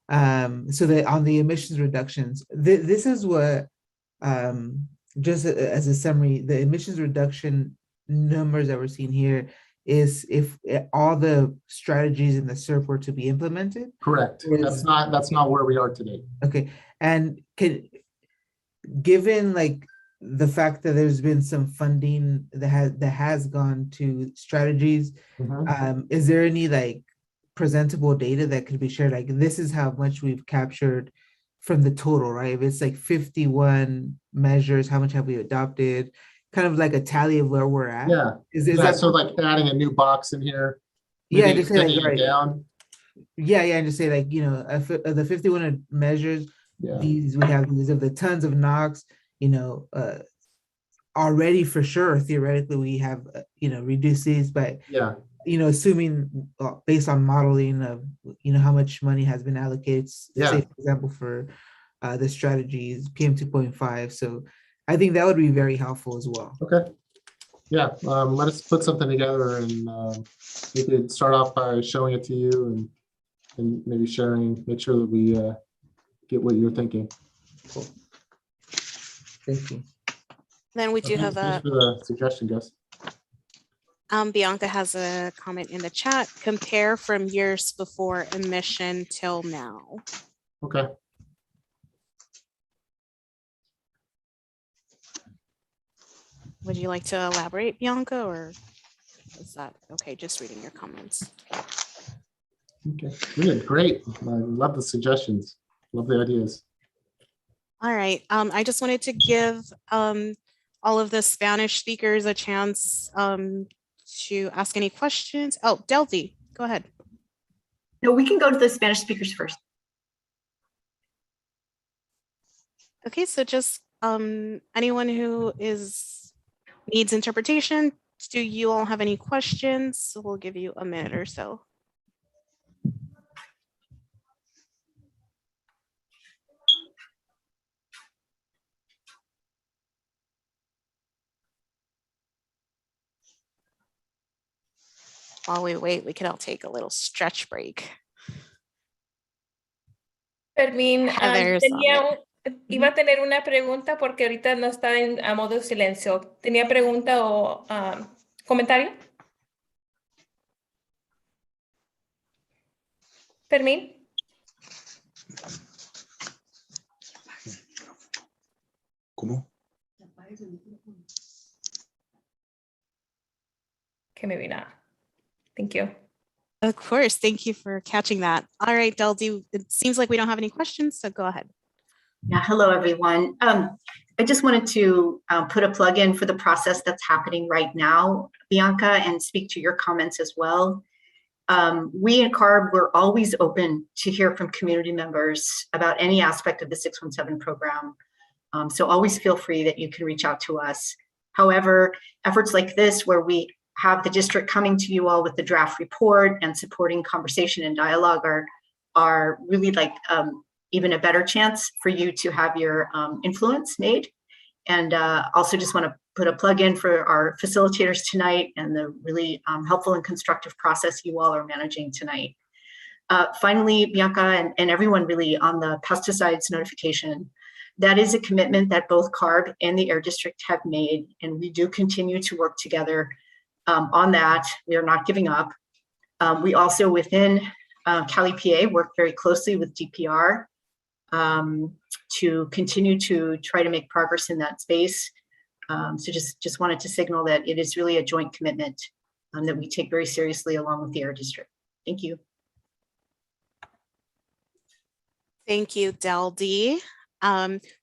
So that on the emissions reductions, this is what, just as a summary, the emissions reduction numbers that we're seeing here is if all the strategies in the SERP were to be implemented. Correct. That's not where we are today. Okay, and given like the fact that there's been some funding that has gone to strategies, is there any like presentable data that could be shared? Like, this is how much we've captured from the total, right? If it's like 51 measures, how much have we adopted? Kind of like a tally of where we're at. Yeah. Is Yeah, that so like adding a new box in here? Yeah, maybe just say like, extending it right. down. Yeah, and just say like, you know, of the 51 measures, Yeah. we have these of the tons of NOx, you know, already for sure, theoretically, we have, you know, reduced these, but, Yeah. you know, assuming based on modeling of, you know, how much money has been allocated, say, for example, for the strategies, PM 2.5. So I think that would be very helpful as well. Okay. Yeah, let us put something together, and we could start off by showing it to you and maybe sharing, make sure that we get what you're thinking. Cool. Thank you. Then we do have Thanks for the suggestion, Gus. Bianca has a comment in the chat. Compare from years before admission till now. Okay. Would you like to elaborate, Bianca, or is that okay? Just reading your comments. Okay, good, great. I love the suggestions. Love the ideas. All right. I just wanted to give all of the Spanish speakers a chance to ask any questions. Oh, Delty, go ahead. No, we can go to the Spanish speakers first. Okay, so just anyone who needs interpretation, do you all have any questions? So we'll give you a minute or so. While we wait, we could all take a little stretch break. Fermín, Heather's on iba a tener una pregunta porque ahorita no está a modo silencio. ¿Tenía pregunta o comentario? Fermín. ¿Cómo? Okay, maybe not. Thank you. Of course, thank you for catching that. All right, Delty, it seems like we don't have any questions, so go ahead. Yeah, hello, everyone. I just wanted to put a plug in for the process that's happening right now, Bianca, and speak to your comments as well. We at CARB, we're always open to hear from community members about any aspect of the 617 program. So always feel free that you can reach out to us. However, efforts like this, where we have the district coming to you all with the draft report and supporting conversation and dialogue are really like even a better chance for you to have your influence made. And also just want to put a plug in for our facilitators tonight and the really helpful and constructive process you all are managing tonight. Finally, Bianca and everyone really on the pesticides notification, that is a commitment that both CARB and the Air District have made, and we do continue to work together on that. We are not giving up. We also within Cali PA work very closely with DPR to continue to try to make progress in that space. So just wanted to signal that it is really a joint commitment that we take very seriously along with the Air District. Thank you. Thank you, Delty.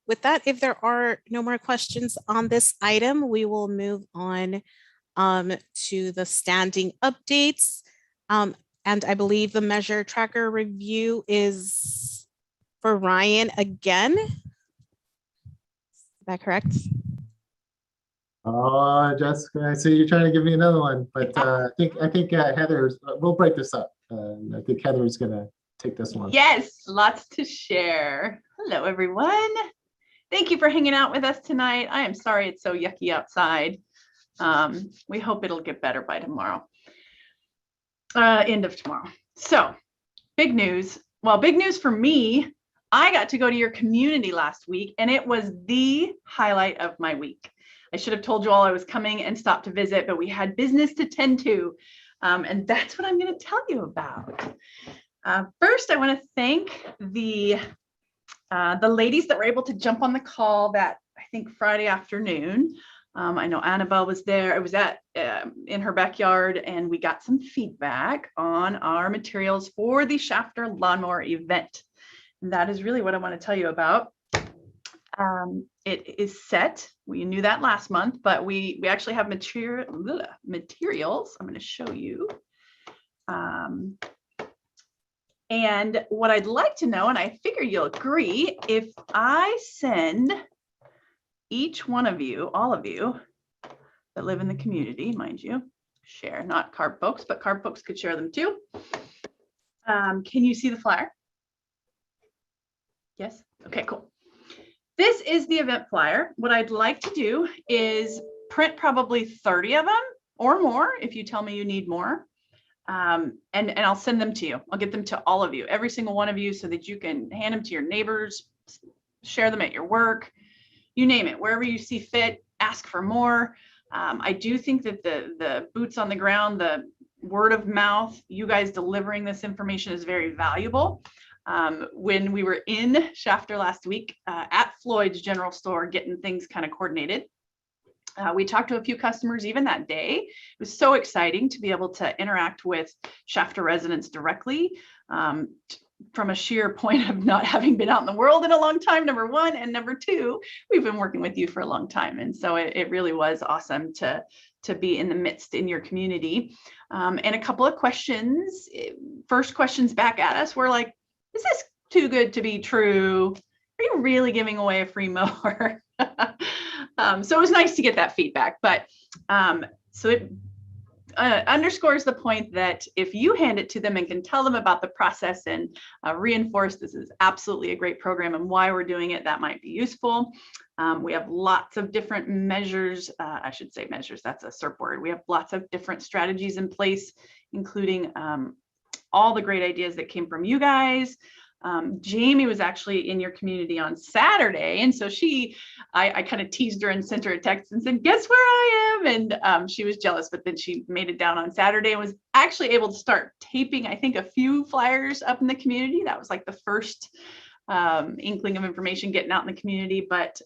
With that, if there are no more questions on this item, we will move on to the standing updates. And I believe the measure tracker review is for Ryan again. Is that correct? Oh, Jessica, I see you're trying to give me another one, but I think Heather's, we'll break this up. I think Heather's gonna take this one. Yes, lots to share. Hello, everyone. Thank you for hanging out with us tonight. I am sorry it's so yucky outside. We hope it'll get better by tomorrow, end of tomorrow. So big news. Well, big news for me. I got to go to your community last week and it was the highlight of my week. I should have told you all I was coming and stopped to visit, but we had business to tend to. And that's what I'm going to tell you about. First, I want to thank the ladies that were able to jump on the call that I think Friday afternoon. I know Annabelle was there. I was in her backyard and we got some feedback on our materials for the Shafter Lawnmower event. And that is really what I want to tell you about. It is set. We knew that last month, but we actually have materials. I'm going to show you. And what I'd like to know, and I figure you'll agree, if I send each one of you, all of you that live in the community, mind you, share, not CARB folks, but CARB folks could share them too. Can you see the flyer? Yes? Okay, cool. This is the event flyer. What I'd like to do is print probably 30 of them or more if you tell me you need more. And I'll send them to you. I'll get them to all of you, every single one of you, so that you can hand them to your neighbors, share them at your work, you name it, wherever you see fit, ask for more. I do think that the boots on the ground, the word of mouth, you guys delivering this information is very valuable. When we were in Shafter last week at Floyd's General Store getting things kind of coordinated, we talked to a few customers even that day. It was so exciting to be able to interact with Shafter residents directly, from a sheer point of not having been out in the world in a long time, number one, and number two, we've been working with you for a long time. And so it really was awesome to be in the midst in your community. And a couple of questions, first questions back at us were like, is this too good to be true? Are you really giving away a free mower? So it was nice to get that feedback, but so it underscores the point that if you hand it to them and can tell them about the process and reinforce this is absolutely a great program and why we're doing it, that might be useful. We have lots of different measures, I should say measures, that's a SERP word. We have lots of different strategies in place, including all the great ideas that came from you guys. Jamie was actually in your community on Saturday. And so I kind of teased her and sent her a text and said, guess where I am? And she was jealous, but then she made it down on Saturday and was actually able to start taping, I think, a few flyers up in the community. That was like the first inkling of information getting out in the community, but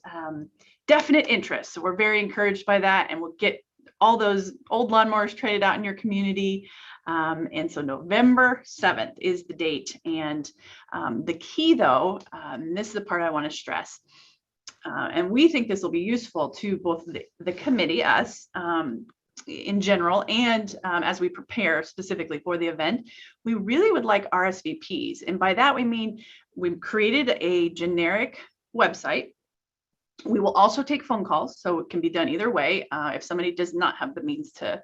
definite interest. So we're very encouraged by that, and we'll get all those old lawnmowers traded out in your community. And so November 7th is the date. And the key though, this is the part I want to stress, and we think this will be useful to both the committee, us in general, and as we prepare specifically for the event, we really would like RSVPs. And by that, we mean we've created a generic website. We will also take phone calls, so it can be done either way. If somebody does not have the means to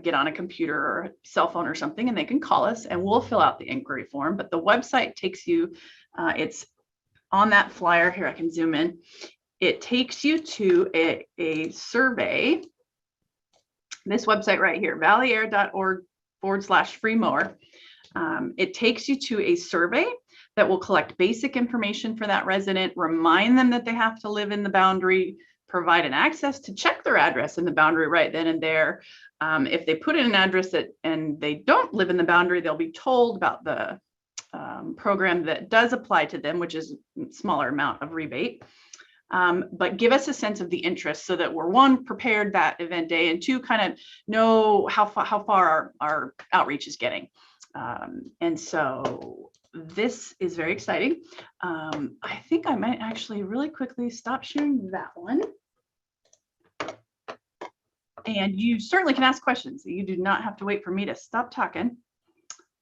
get on a computer or cell phone or something, and they can call us and we'll fill out the inquiry form. But the website takes you, it's on that flyer here, I can zoom in. It takes you to a survey. This website right here, valleyair.org/free mower. It takes you to a survey that will collect basic information for that resident, remind them that they have to live in the boundary, provide an access to check their address in the boundary right then and there. If they put in an address and they don't live in the boundary, they'll be told about the program that does apply to them, which is a smaller amount of rebate. But give us a sense of the interest so that we're, one, prepared that event day, and two, kind of know how far our outreach is getting. And so this is very exciting. I think I might actually really quickly stop sharing that one. And you certainly can ask questions. You do not have to wait for me to stop talking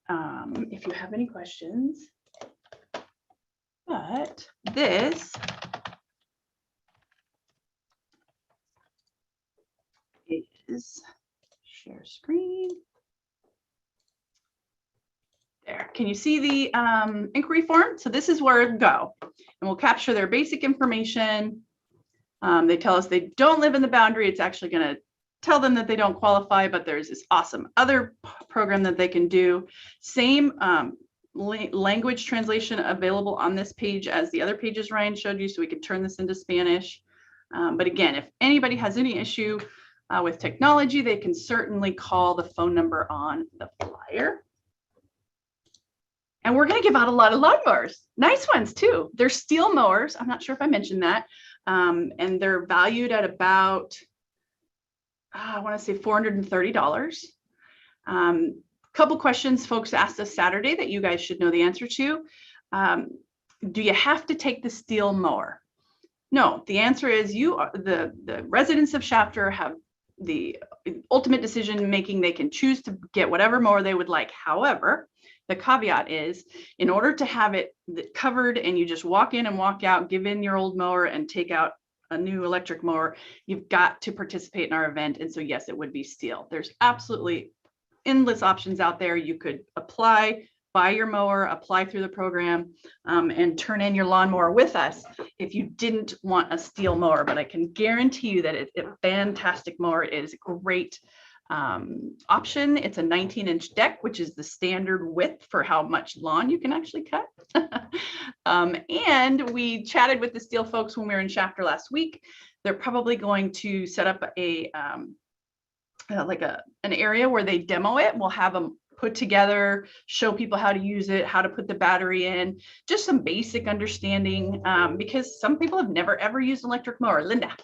if you have any questions. But this is share screen. There. Can you see the inquiry form? So this is where it go, and we'll capture their basic information. They tell us they don't live in the boundary. It's actually going to tell them that they don't qualify, but there's this awesome other program that they can do. Same language translation available on this page as the other pages Ryan showed you, so we can turn this into Spanish. But again, if anybody has any issue with technology, they can certainly call the phone number on the flyer. And we're going to give out a lot of lawnmowers, nice ones too. They're steel mowers. I'm not sure if I mentioned that. And they're valued at about, I want to say $430. Couple questions folks asked us Saturday that you guys should know the answer to. Do you have to take the steel mower? No, the answer is the residents of Shafter have the ultimate decision making. They can choose to get whatever mower they would like. However, the caveat is, in order to have it covered and you just walk in and walk out, give in your old mower and take out a new electric mower, you've got to participate in our event. And so yes, it would be steel. There's absolutely endless options out there. You could apply, buy your mower, apply through the program, and turn in your lawnmower with us if you didn't want a steel mower. But I can guarantee you that it's a fantastic mower. It is a great option. It's a 19-inch deck, which is the standard width for how much lawn you can actually cut. And we chatted with the steel folks when we were in Shafter last week. they're probably going to set up a like an area where they demo it. We'll have them put together, show people how to use it, how to put the battery in, just some basic understanding, because some people have never ever used an electric mower. Linda.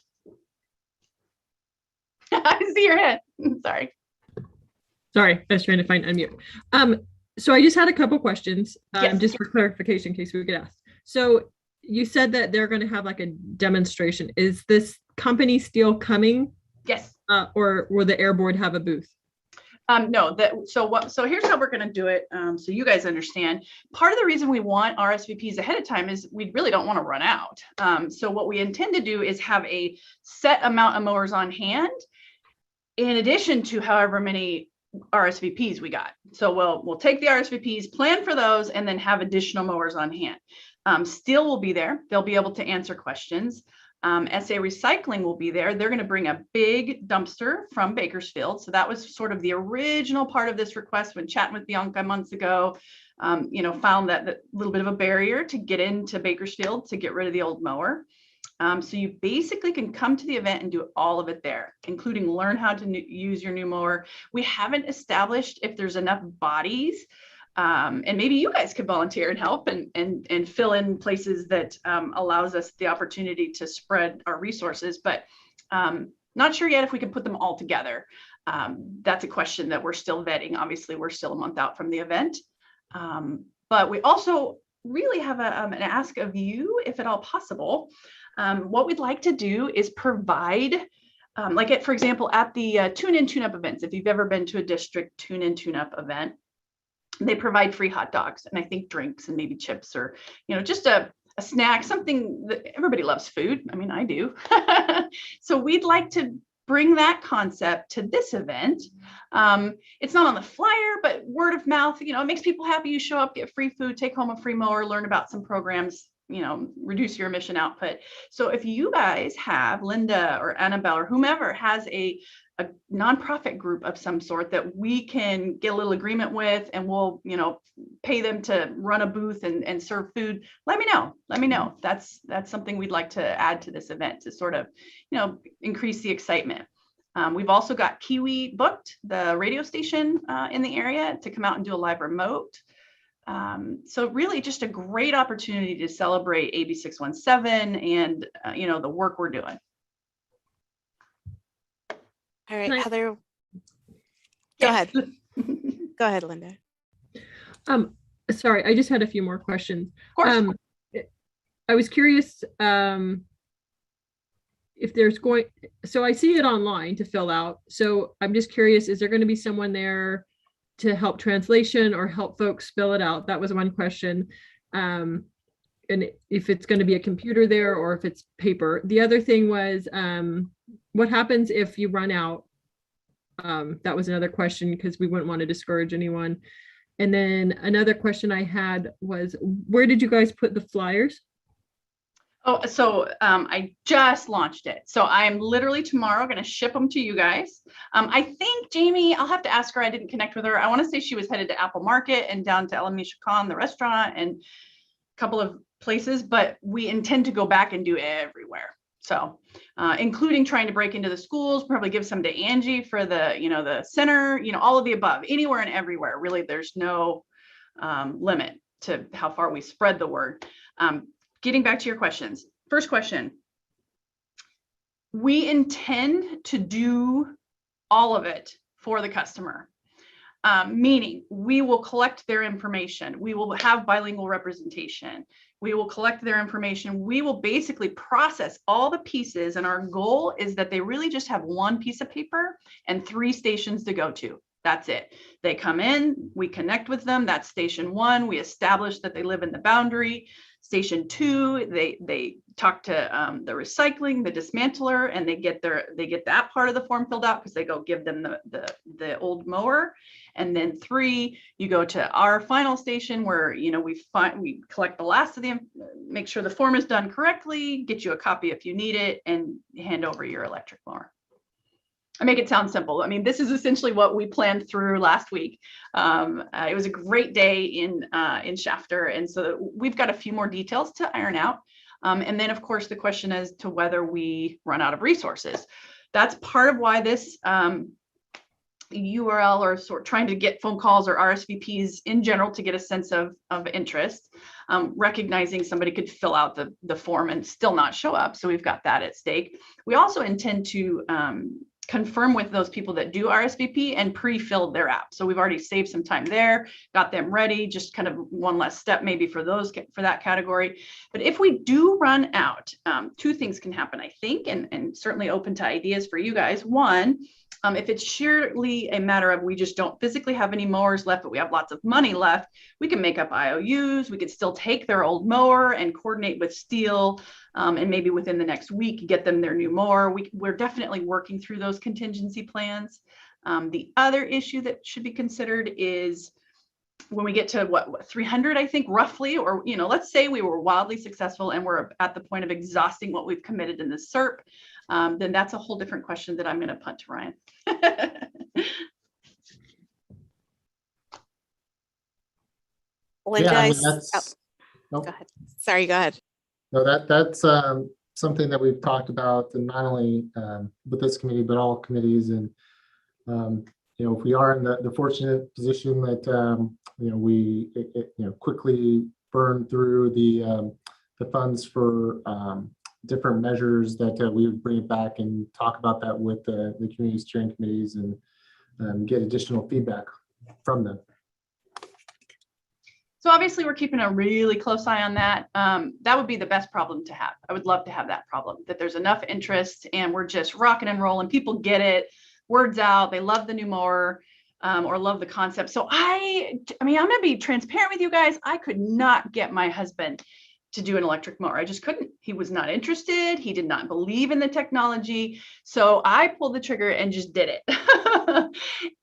I see your head. Sorry. Sorry, I was trying to find unmute. So I just had a couple questions, Yes. just for clarification in case we could ask. So you said that they're going to have like a demonstration. Is this company still coming? Yes. Or will the Air Board have a booth? No, so here's how we're going to do it, so you guys understand. Part of the reason we want RSVPs ahead of time is we really don't want to run out. So what we intend to do is have a set amount of mowers on hand, in addition to however many RSVPs we got. So we'll take the RSVPs, plan for those, and then have additional mowers on hand. Steel will be there. They'll be able to answer questions. SA Recycling will be there. They're going to bring a big dumpster from Bakersfield. So that was sort of the original part of this request when chatting with Bianca months ago, found that little bit of a barrier to get into Bakersfield to get rid of the old mower. So you basically can come to the event and do all of it there, including learn how to use your new mower. We haven't established if there's enough bodies. And maybe you guys could volunteer and help and fill in places that allows us the opportunity to spread our resources, but not sure yet if we can put them all together. That's a question that we're still vetting. Obviously, we're still a month out from the event, but we also really have an ask of you, if at all possible. What we'd like to do is provide, for example, at the tune-in tune-up events, if you've ever been to a district tune-in tune-up event, they provide free hot dogs and I think drinks and maybe chips or, just a snack, something that everybody loves food. I mean, I do. So we'd like to bring that concept to this event. It's not on the flyer, but word of mouth, it makes people happy. You show up, get free food, take home a free mower, learn about some programs, reduce your emission output. So if you guys have, Linda or Annabelle or whomever has a nonprofit group of some sort that we can get a little agreement with, and we'll, pay them to run a booth and serve food, let me know. That's something we'd like to add to this event to sort of, increase the excitement. We've also got Kiwi booked, the radio station in the area, to come out and do a live remote. So really just a great opportunity to celebrate AB 617 and, the work we're doing. All right, Heather. Go ahead. Go ahead, Linda. Sorry, I just had a few more questions. Of course. I was curious if there's so I see it online to fill out. So I'm just curious, is there going to be someone there to help translation or help folks fill it out? That was one question. And if it's going to be a computer there or if it's paper. The other thing was, what happens if you run out? That was another question because we wouldn't want to discourage anyone. And then another question I had was, where did you guys put the flyers? Oh, so I just launched it. So I'm literally tomorrow going to ship them to you guys. I think Jamie, I'll have to ask her. I didn't connect with her. I want to say she was headed to Apple Market and down to El Michoacan, the restaurant, and a couple of places, but we intend to go back and do everywhere. So including trying to break into the schools, probably give some to Angie for the, the center, all of the above, anywhere and everywhere. Really, there's no limit to how far we spread the word. Getting back to your questions. First question. We intend to do all of it for the customer. Meaning we will collect their information. We will have bilingual representation. We will collect their information. We will basically process all the pieces. And our goal is that they really just have one piece of paper and 3 stations to go to. That's it. They come in, we connect with them. That's station 1. We establish that they live in the boundary. Station 2, they talk to the recycling, the dismantler, and they get that part of the form filled out because they go give them the old mower. And then 3, you go to our final station where we collect the last of them, make sure the form is done correctly, get you a copy if you need it, and hand over your electric mower. I make it sound simple. I mean, this is essentially what we planned through last week. It was a great day in Shafter, and so we've got a few more details to iron out. And then, of course, the question as to whether we run out of resources. That's part of why this URL or sort of trying to get phone calls or RSVPs in general to get a sense of interest, recognizing somebody could fill out the form and still not show up. So we've got that at stake. We also intend to confirm with those people that do RSVP and pre-filled their app. So we've already saved some time there, got them ready, just kind of one less step maybe for that category. But if we do run out, two things can happen, I think, and certainly open to ideas for you guys. One, if it's sheerly a matter of we just don't physically have any mowers left, but we have lots of money left, we can make up IOUs. We could still take their old mower and coordinate with Steel, and maybe within the next week, get them their new mower. We're definitely working through those contingency plans. The other issue that should be considered is when we get to what 300, I think, roughly, or, let's say we were wildly successful and we're at the point of exhausting what we've committed in the SERP, then that's a whole different question that I'm going to punt to Ryan. Linda, Yeah, I mean, go ahead. Sorry, go ahead. No, that's something that we've talked about, and not only with this committee, but all committees. And if we are in the fortunate position that we quickly burn through the funds for different measures, that we would bring it back and talk about that with the community steering committees and get additional feedback from them. So obviously we're keeping a really close eye on that. That would be the best problem to have. I would love to have that problem, that there's enough interest and we're just rocking and rolling. People get it, word's out, they love the new mower, or love the concept. So I mean, I'm gonna be transparent with you guys. I could not get my husband to do an electric mower. I just couldn't. He was not interested. He did not believe in the technology. So I pulled the trigger and just did it.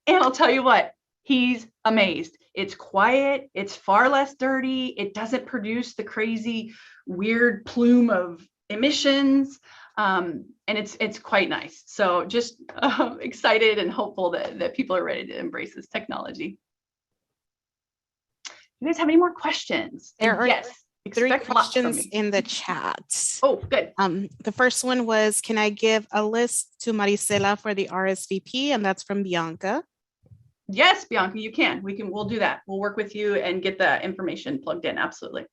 And I'll tell you what, he's amazed. It's quiet. It's far less dirty. It doesn't produce the crazy, weird plume of emissions. And it's quite nice. So just excited and hopeful that people are ready to embrace this technology. You guys have any more questions? There are yes. 3 questions in the chat. Oh, good. The first one was, can I give a list to Maricela for the RSVP? And that's from Bianca. Yes, Bianca, you can. We'll do that. We'll work with you and get the information plugged in. Absolutely.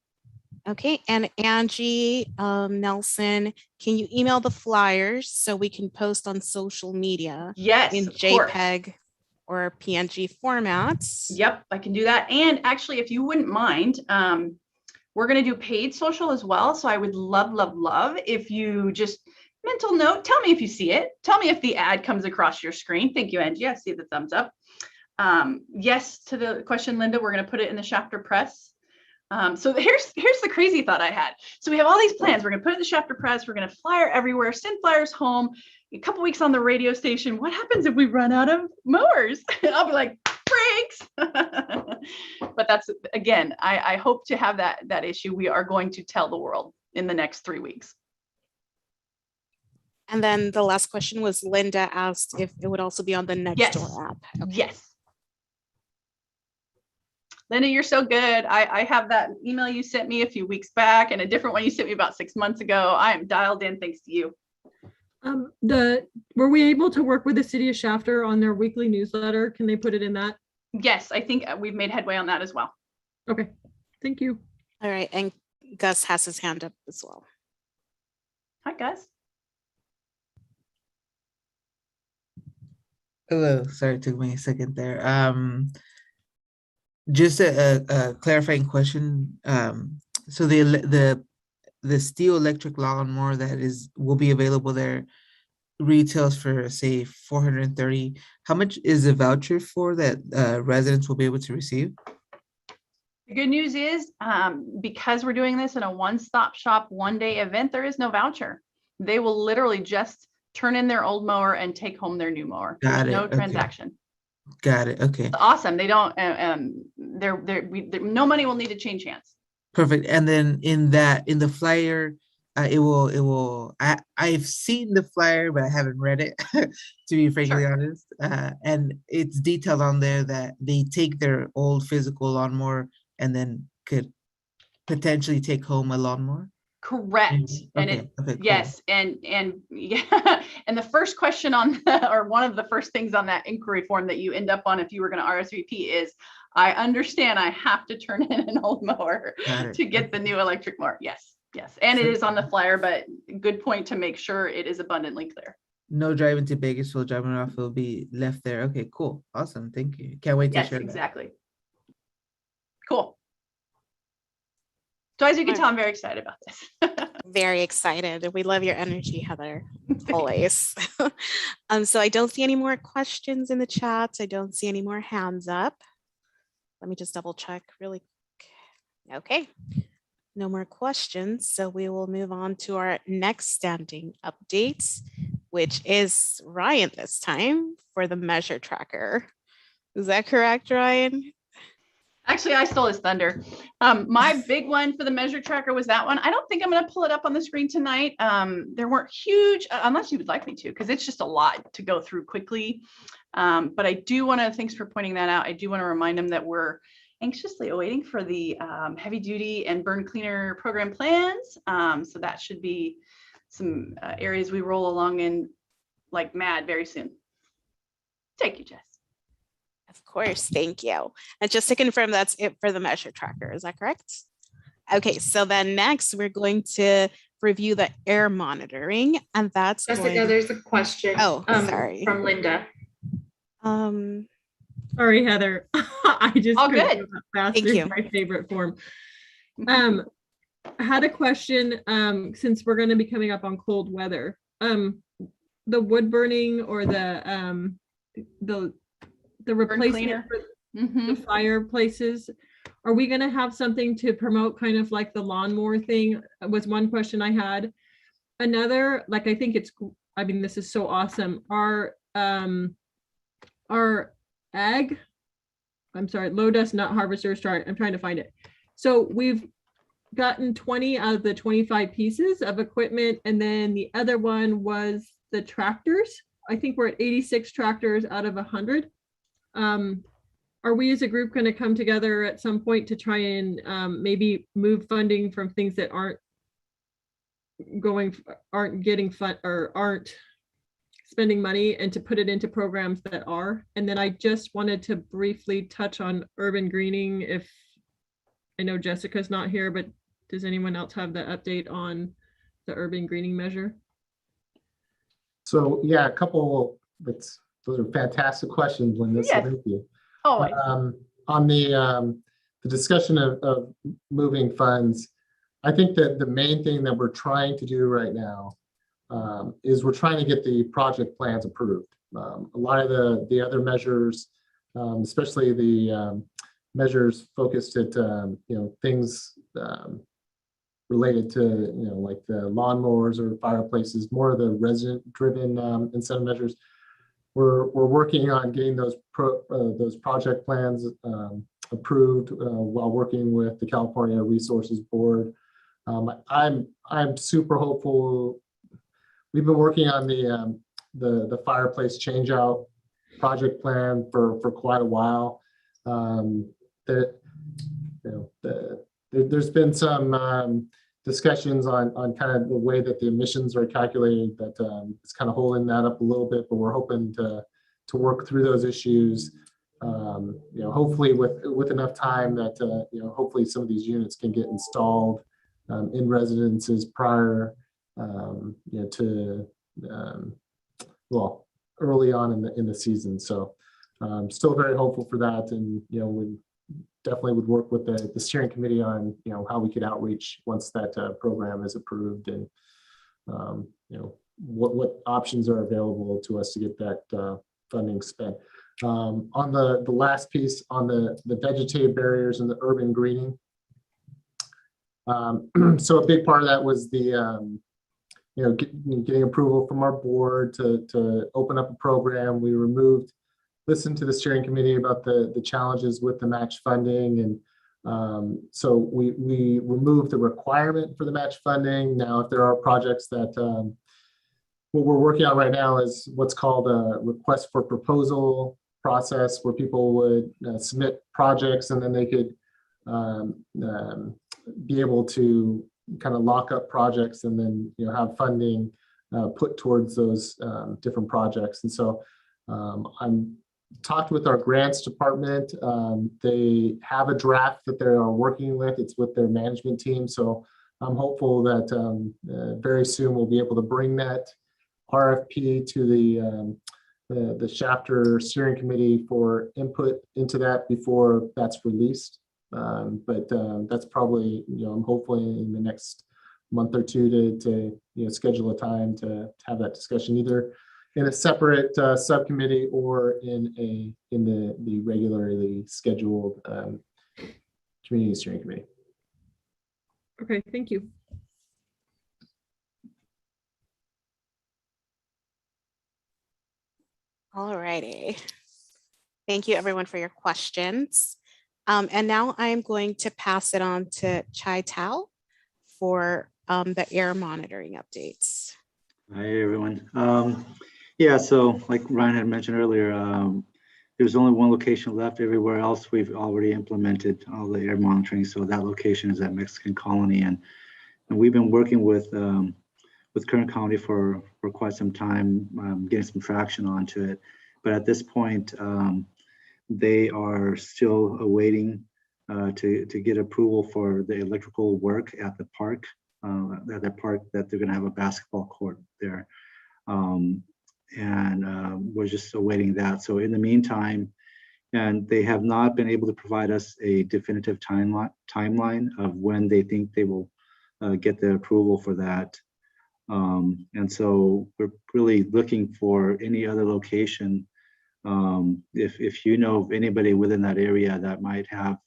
Okay. And Angie Nelson, can you email the flyers so we can post on social media? Yes, in JPEG or PNG formats? Yep, I can do that. And actually, if you wouldn't mind, we're going to do paid social as well. So I would love if you just mental note, tell me if you see it. Tell me if the ad comes across your screen. Thank you, Angie. I see the thumbs up. Yes to the question, Linda, we're going to put it in the Shafter Press. So here's the crazy thought I had. So we have all these plans. We're going to put it in the Shafter Press. We're going to flyer everywhere, send flyers home, a couple weeks on the radio station. What happens if we run out of mowers? I'll be like, breaks. But that's, again, I hope to have that issue. We are going to tell the world in the next 3 weeks. And then the last question was Linda asked if it would also be on the Nextdoor app. Okay. Yes. Linda, you're so good. I have that email you sent me a few weeks back and a different one you sent me about 6 months ago. I am dialed in thanks to you. Were we able to work with the city of Shafter on their weekly newsletter? Can they put it in that? Yes, I think we've made headway on that as well. Okay, thank you. All right, and Gus has his hand up as well. Hi, Gus. Hello, sorry, it took me a second there. Just a clarifying question. So the Steel electric lawnmower that will be available there retails for, say, $430. How much is the voucher for that residents will be able to receive? The good news is, because we're doing this in a one-stop shop, one-day event, there is no voucher. They will literally just turn in their old mower and take home their new mower. There's no transaction. Got it. Okay. It's awesome. They don't. No money will need to change hands. Perfect. And then in the flyer, I've seen the flyer, but I haven't read it, to be frankly honest. And it's detailed on there that they take their old physical lawnmower and then could potentially take home a lawnmower. Correct. And Okay, okay, cool. yes, and yeah, and the first question on or one of the first things on that inquiry form that you end up on if you were going to RSVP is, I understand I have to turn in an old mower to get the new electric mower. Yes, yes. And it is on the flyer, but good point to make sure it is abundantly clear. No driving to Bakersfield, driving off will be left there. Okay, cool. Awesome. Thank you. Can't wait to Yes, share exactly. Cool. So as you can tell, I'm very excited about this. Very excited. We love your energy, Heather, always. So I don't see any more questions in the chat. I don't see any more hands up. Let me just double check really quick. Okay, no more questions. So we will move on to our next standing updates, which is Ryan this time for the measure tracker. Is that correct, Ryan? Actually, I stole his thunder. My big one for the measure tracker was that one. I don't think I'm going to pull it up on the screen tonight. There weren't huge, unless you would like me to, because it's just a lot to go through quickly. But I do want to, thanks for pointing that out. I do want to remind them that we're anxiously awaiting for the heavy duty and burn cleaner program plans. So that should be some areas we roll along in like mad very soon. Thank you, Jess. Of course, thank you. And just to confirm, that's it for the measure tracker, is that correct? Okay, so then next we're going to review the air monitoring, and that's Jessica, there's a question. Oh, sorry. From Linda. Sorry, Heather. I just all good. Thank you. My favorite form. I had a question since we're going to be coming up on cold weather. The wood burning or the replacement for the fireplaces, are we going to have something to promote kind of like the lawnmower thing? Was one question I had. Another, like, I think it's, I mean, this is so awesome. Our ag, I'm sorry, low dust nut harvesters, I'm trying to find it. So we've gotten 20 out of the 25 pieces of equipment. And then the other one was the tractors. I think we're at 86 tractors out of 100. Are we as a group going to come together at some point to try and maybe move funding from things that aren't getting fun or aren't spending money and to put it into programs that are? And then I just wanted to briefly touch on urban greening. If I know Jessica's not here, but does anyone else have the update on the urban greening measure? So yeah, a couple, those are fantastic questions, Linda. Yes. So thank you. Always. On the discussion of moving funds, I think that the main thing that we're trying to do right now is we're trying to get the project plans approved. A lot of the other measures, especially the measures focused at things related to like the lawnmowers or fireplaces, more of the resident-driven incentive measures. We're working on getting those project plans approved while working with the California Resources Board. I'm super hopeful. We've been working on the fireplace change out project plan for quite a while. There's been some discussions on kind of the way that the emissions are calculated that it's kind of holding that up a little bit, but we're hoping to work through those issues. Hopefully with enough time that hopefully some of these units can get installed in residences prior to early on in the season. So still very hopeful for that, and we definitely would work with the steering committee on how we could outreach once that program is approved, and what options are available to us to get that funding spent. On the last piece on the vegetative barriers and the urban greening. So a big part of that was the getting approval from our board to open up a program. We listened to the steering committee about the challenges with the match funding, and so we removed the requirement for the match funding. Now, if there are projects that what we're working on right now is what's called a request for proposal process, where people would submit projects and then they could be able to kind of lock up projects and then have funding put towards those different projects. And so I'm talked with our grants department. They have a draft that they are working with. It's with their management team. So I'm hopeful that very soon we'll be able to bring that RFP to the chapter steering committee for input into that before that's released. But that's probably, I'm hopefully in the next month or two to schedule a time to have that discussion, either in a separate subcommittee or in the regularly scheduled community steering committee. Okay, thank you. All righty. Thank you everyone for your questions. And now I'm going to pass it on to Chai Tao for the air monitoring updates. Hi, everyone. Yeah, so like Ryan had mentioned earlier, there's only one location left. Everywhere else, we've already implemented all the air monitoring. So that location is at Mexican Colony. And we've been working with Kern County for quite some time, getting some traction onto it. But at this point, they are still awaiting to get approval for the electrical work at the park, that they're gonna have a basketball court there. We're just awaiting that. So in the meantime, and they have not been able to provide us a definitive timeline of when they think they will get the approval for that. And so we're really looking for any other location. If you know of anybody within that area that might have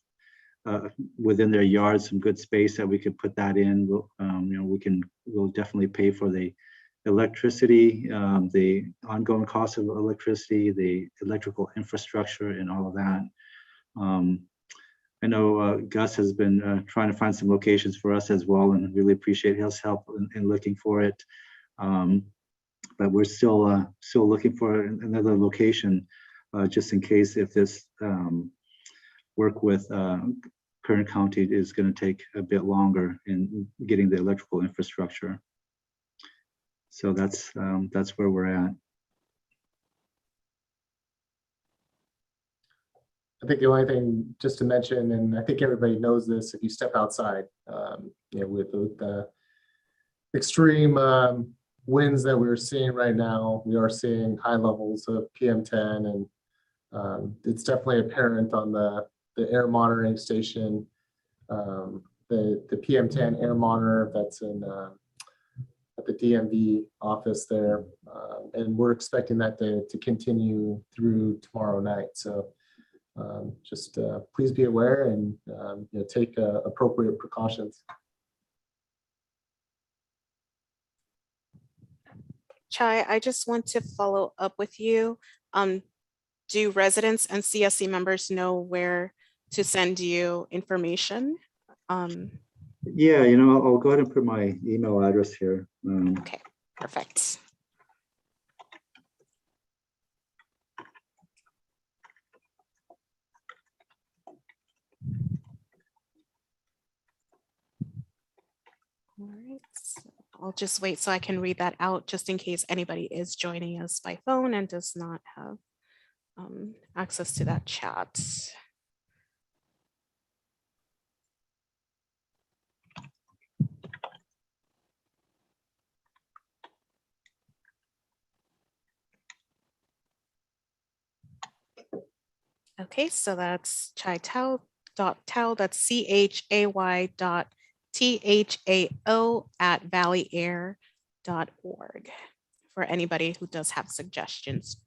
within their yard some good space that we could put that in, we'll definitely pay for the electricity, the ongoing cost of electricity, the electrical infrastructure, and all of that. I know Gus has been trying to find some locations for us as well, and really appreciate his help in looking for it. But we're still looking for another location, just in case if this work with Kern County is going to take a bit longer in getting the electrical infrastructure. So that's where we're at. I think the only thing just to mention, and I think everybody knows this, if you step outside, with the extreme winds that we're seeing right now, we are seeing high levels of PM10, and it's definitely apparent on the air monitoring station, the PM10 air monitor that's in at the DMV office there, and we're expecting that to continue through tomorrow night. So just please be aware and take appropriate precautions. Chai, I just want to follow up with you. Do residents and CSC members know where to send you information? Yeah, I'll go ahead and put my email address here. Okay, perfect. All right, so I'll just wait so I can read that out just in case anybody is joining us by phone and does not have access to that chat. Okay, so that's chai.tao, that's CHAY.THAO@valleyair.org for anybody who does have suggestions.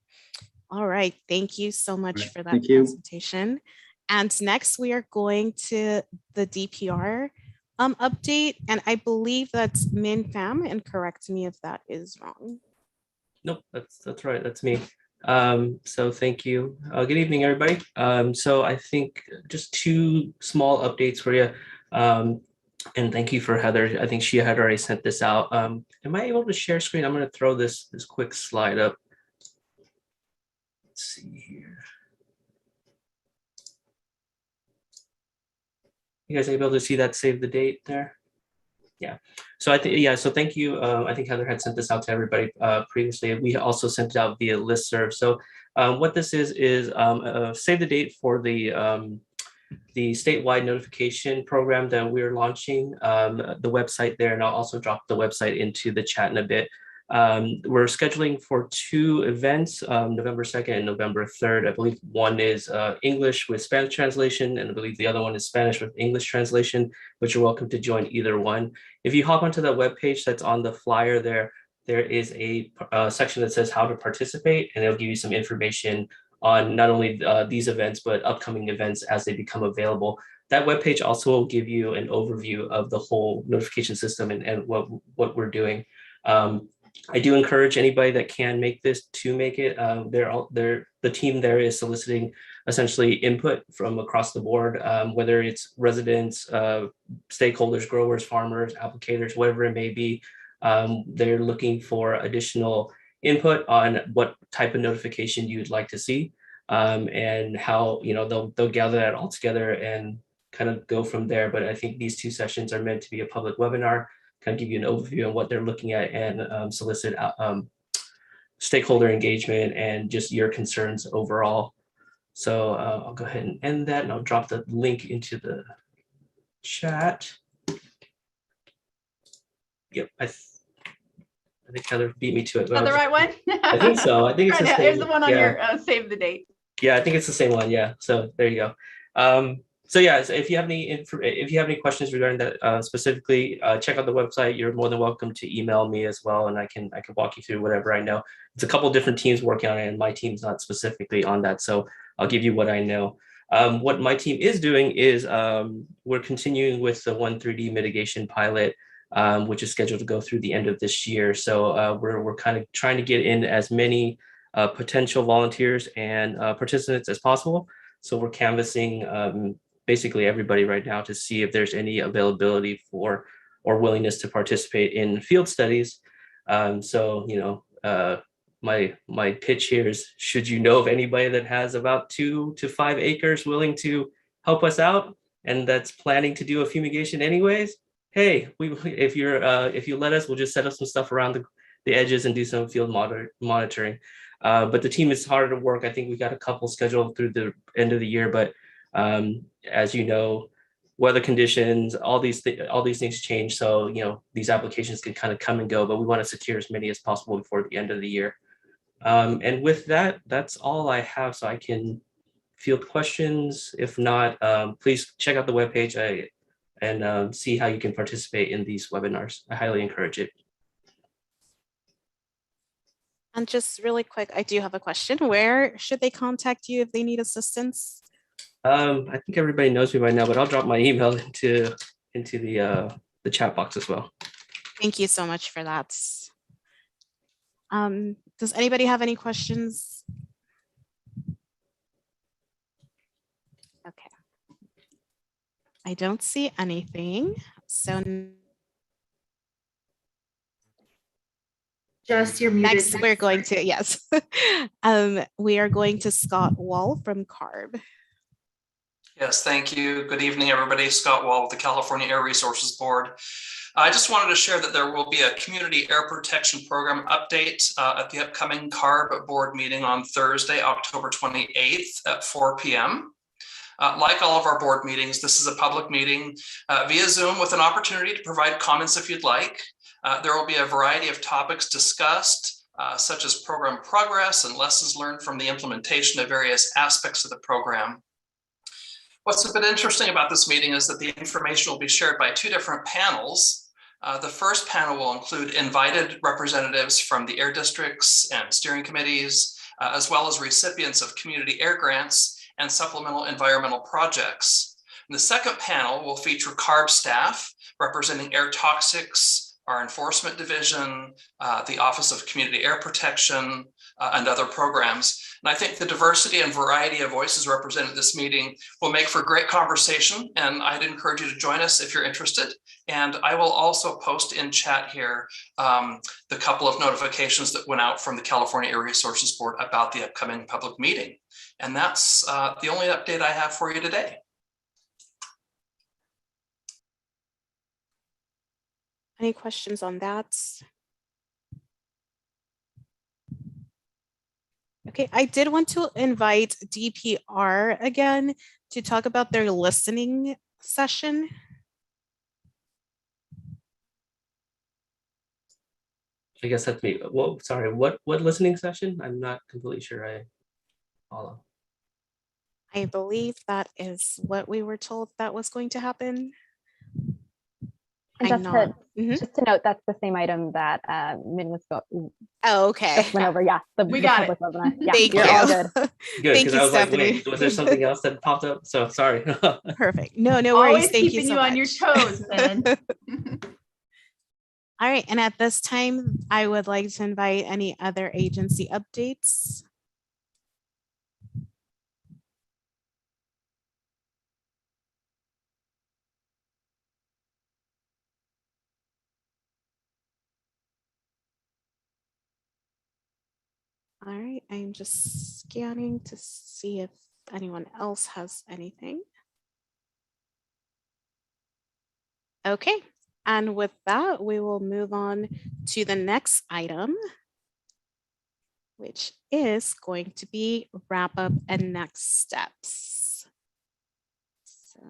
All right, thank you so much for that presentation. And next we are going to the DPR update, and I believe that's Min Pham, and correct me if that is wrong. Nope, that's right, that's me. So thank you. Good evening, everybody. So I think just two small updates for you. And thank you for Heather. I think she had already sent this out. Am I able to share screen? I'm going to throw this quick slide up. Let's see here. You guys able to see that save the date there? Yeah. So I think, yeah, so thank you. I think Heather had sent this out to everybody previously. We also sent it out via listserv. So what this is save the date for the statewide notification program that we're launching, the website there, and I'll also drop the website into the chat in a bit. We're scheduling for 2 events, November 2nd and November 3rd. I believe one is English with Spanish translation, and I believe the other one is Spanish with English translation, but you're welcome to join either one. If you hop onto that webpage that's on the flyer there, there is a section that says how to participate, and it'll give you some information on not only these events, but upcoming events as they become available. That webpage also will give you an overview of the whole notification system and what we're doing. I do encourage anybody that can make this to make it. The team there is soliciting essentially input from across the board, whether it's residents, stakeholders, growers, farmers, applicators, whatever it may be. They're looking for additional input on what type of notification you'd like to see, and how, you know, they'll gather that all together and kind of go from there. But I think these 2 sessions are meant to be a public webinar, kind of give you an overview on what they're looking at and solicit stakeholder engagement and just your concerns overall. So I'll go ahead and end that, and I'll drop the link into the chat. Yep, I think Heather beat me to it. Is that the right one? I think so. I think it's the same. Here's the one on Yeah. your save the date. Yeah, I think it's the same one. Yeah. So there you go. So yeah, so if you have any questions regarding that specifically, check out the website. You're more than welcome to email me as well, and I can walk you through whatever I know. It's a couple different teams working on it, and my team's not specifically on that, so I'll give you what I know. What my team is doing is we're continuing with the 1,3D mitigation pilot, which is scheduled to go through the end of this year. So we're kind of trying to get in as many potential volunteers and participants as possible. So we're canvassing basically everybody right now to see if there's any availability for or willingness to participate in field studies. So, you know, my pitch here is, should you know of anybody that has about 2 to 5 acres willing to help us out and that's planning to do a fumigation anyways, hey, if you let us, we'll just set up some stuff around the edges and do some field monitoring. But the team is hard at work. I think we got a couple scheduled through the end of the year, but as you know, weather conditions, all these things change. So, you know, these applications can kind of come and go, but we want to secure as many as possible before the end of the year. And with that, that's all I have. So I can field questions. If not, please check out the webpage and see how you can participate in these webinars. I highly encourage it. And just really quick, I do have a question. Where should they contact you if they need assistance? I think everybody knows me by now, but I'll drop my email into the chat box as well. Thank you so much for that. Does anybody have any questions? Okay. I don't see anything. So Just you're muted. next we're going to, yes. We are going to Scott Wall from CARB. Yes, thank you. Good evening, everybody. Scott Wall with the California Air Resources Board. I just wanted to share that there will be a Community Air Protection Program update at the upcoming CARB board meeting on Thursday, October 28th at 4 p.m. Like all of our board meetings, this is a public meeting via Zoom with an opportunity to provide comments if you'd like. There will be a variety of topics discussed, such as program progress and lessons learned from the implementation of various aspects of the program. What's a bit interesting about this meeting is that the information will be shared by 2 different panels. The first panel will include invited representatives from the air districts and steering committees, as well as recipients of community air grants and supplemental environmental projects. And the second panel will feature CARB staff representing air toxics, our enforcement division, the Office of Community Air Protection, and other programs. And I think the diversity and variety of voices represented at this meeting will make for great conversation, and I'd encourage you to join us if you're interested. And I will also post in chat here the couple of notifications that went out from the California Air Resources Board about the upcoming public meeting. And that's the only update I have for you today. Any questions on that? Okay, I did want to invite DPR again to talk about their listening session. I guess that's me. Well, sorry, what listening session? I'm not completely sure I follow. I believe that is what we were told that was going to happen. And I'm not. just to note, that's the same item that Min was Oh, okay. just went over. Yeah, We got public it. webinar. Yeah, Thank you're you. all good. Good, Thank because you, I was Stephanie. like, wait, was there something else that popped up? So sorry. Perfect. No, no worries. Always Thank keeping you you so on your much. toes, Ben. All right, and at this time, I would like to invite any other agency updates. All right, I'm just scanning to see if anyone else has anything. Okay, and with that, we will move on to the next item, which is going to be wrap up and next steps. So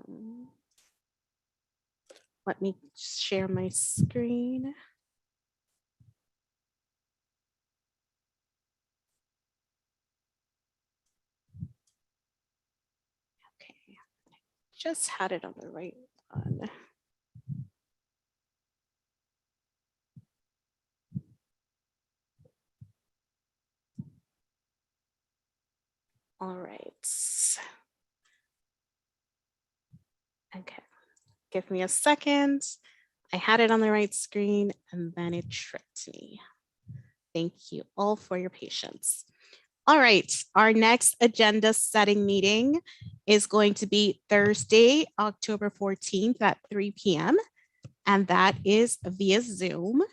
let me share my screen. Okay, just had it on the right one. All right. Okay, give me a second. I had it on the right screen and then it tripped me. Thank you all for your patience. All right, our next agenda setting meeting is going to be Thursday, October 14th at 3 p.m. And that is via Zoom.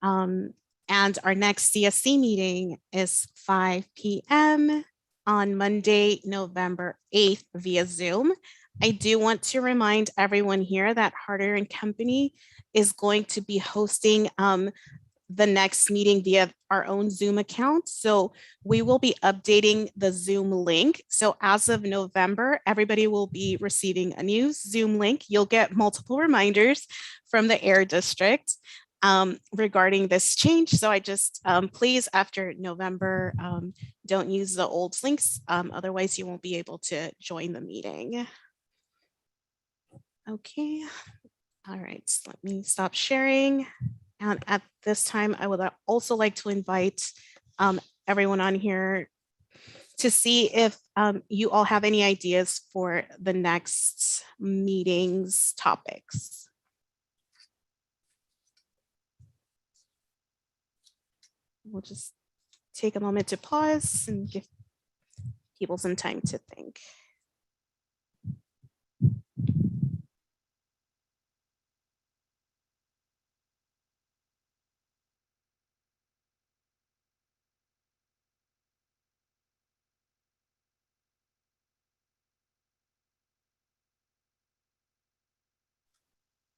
And our next CSC meeting is 5 p.m. on Monday, November 8th via Zoom. I do want to remind everyone here that Harder & Company is going to be hosting the next meeting via our own Zoom account. So we will be updating the Zoom link. So as of November, everybody will be receiving a new Zoom link. You'll get multiple reminders from the Air District regarding this change. So I just, please, after November, don't use the old links. Otherwise you won't be able to join the meeting. Okay. All right, so let me stop sharing. And at this time, I would also like to invite everyone on here to see if you all have any ideas for the next meeting's topics. We'll just take a moment to pause and give people some time to think.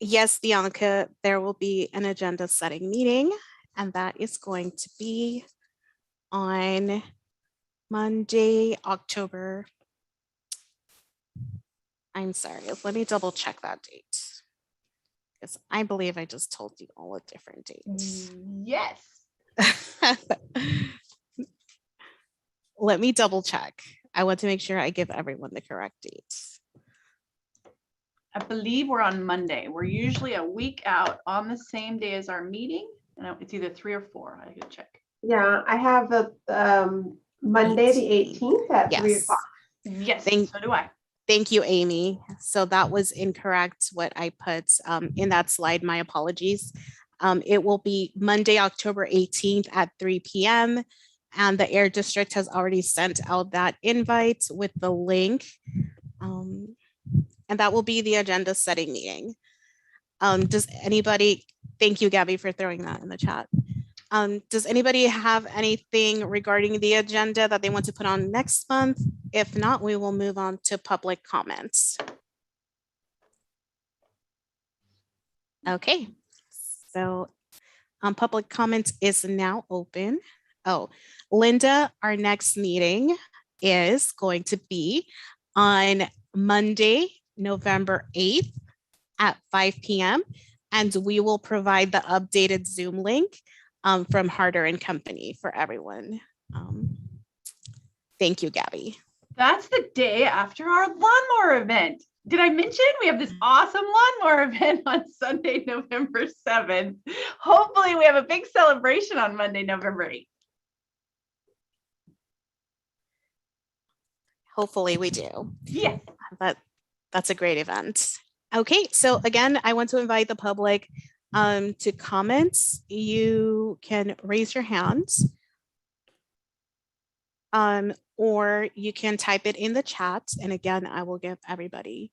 Yes, Bianca, there will be an agenda setting meeting, and that is going to be on Monday, October. I'm sorry, let me double check that date. Because I believe I just told you all a different date. Yes. Let me double check. I want to make sure I give everyone the correct dates. I believe we're on Monday. We're usually a week out on the same day as our meeting. And it's either 3 or 4. I could check. Yeah, I have a Monday the 18th at 3 Yes. o'clock. Yes, so do I. Thank you, Amy. So that was incorrect, what I put in that slide. My apologies. It will be Monday, October 18th at 3 p.m. And the Air District has already sent out that invite with the link. And that will be the agenda setting meeting. Does anybody, thank you, Gabby, for throwing that in the chat. Does anybody have anything regarding the agenda that they want to put on next month? If not, we will move on to public comments. Okay, So public comments is now open. Oh, Linda, our next meeting is going to be on Monday, November 8th at 5 p.m. And we will provide the updated Zoom link from Harder and Company for everyone. Thank you, Gabby. That's the day after our lawnmower event. Did I mention we have this awesome lawnmower event on Sunday, November 7th? Hopefully we have a big celebration on Monday, November 8th. Hopefully we do. Yeah. That's a great event. Okay, so again, I want to invite the public to comments. You can raise your hands or you can type it in the chat. And again, I will give everybody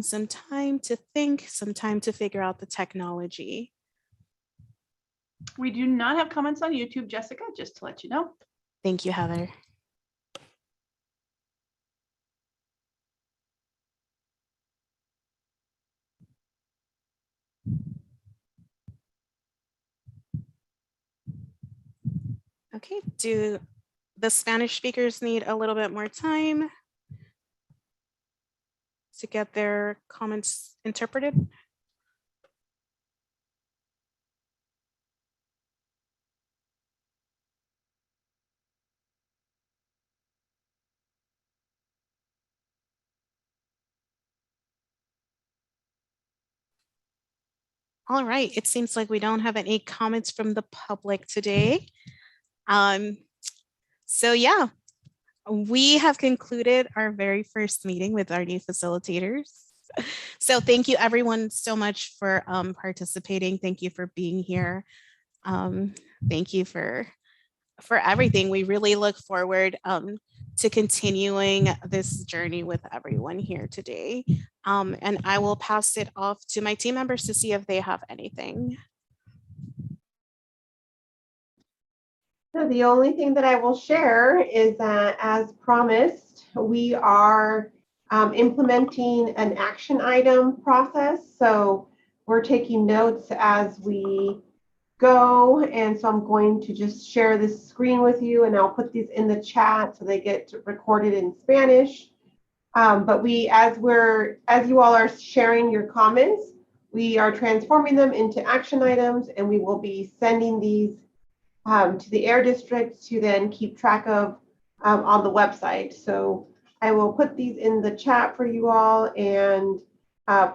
some time to think, some time to figure out the technology. We do not have comments on YouTube, Jessica, just to let you know. Thank you, Heather. Okay, do the Spanish speakers need a little bit more time to get their comments interpreted? All right, it seems like we don't have any comments from the public today. So yeah, we have concluded our very first meeting with our new facilitators. So thank you everyone so much for participating. Thank you for being here. Thank you for everything. We really look forward to continuing this journey with everyone here today. And I will pass it off to my team members to see if they have anything. So the only thing that I will share is that, as promised, we are implementing an action item process. So we're taking notes as we go. And so I'm going to just share this screen with you, and I'll put these in the chat so they get recorded in Spanish. But as you all are sharing your comments, we are transforming them into action items, and we will be sending these to the air district to then keep track of on the website. So I will put these in the chat for you all, and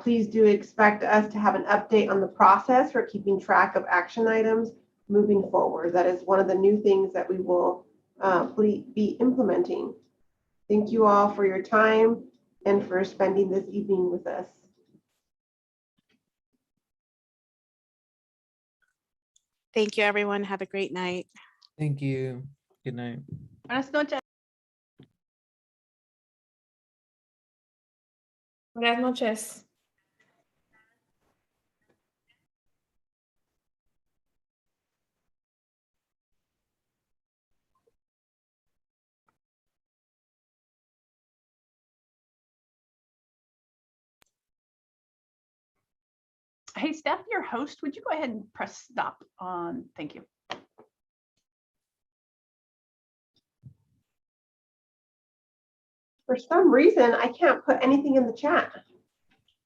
please do expect us to have an update on the process for keeping track of action items moving forward. That is one of the new things that we will be implementing. Thank you all for your time and for spending this evening with us. Thank you, everyone. Have a great night. Thank you. Good night. Buenas noches. Buenas noches. Hey, Steph, your host, would you go ahead and press stop on? Thank you. For some reason, I can't put anything in the chat.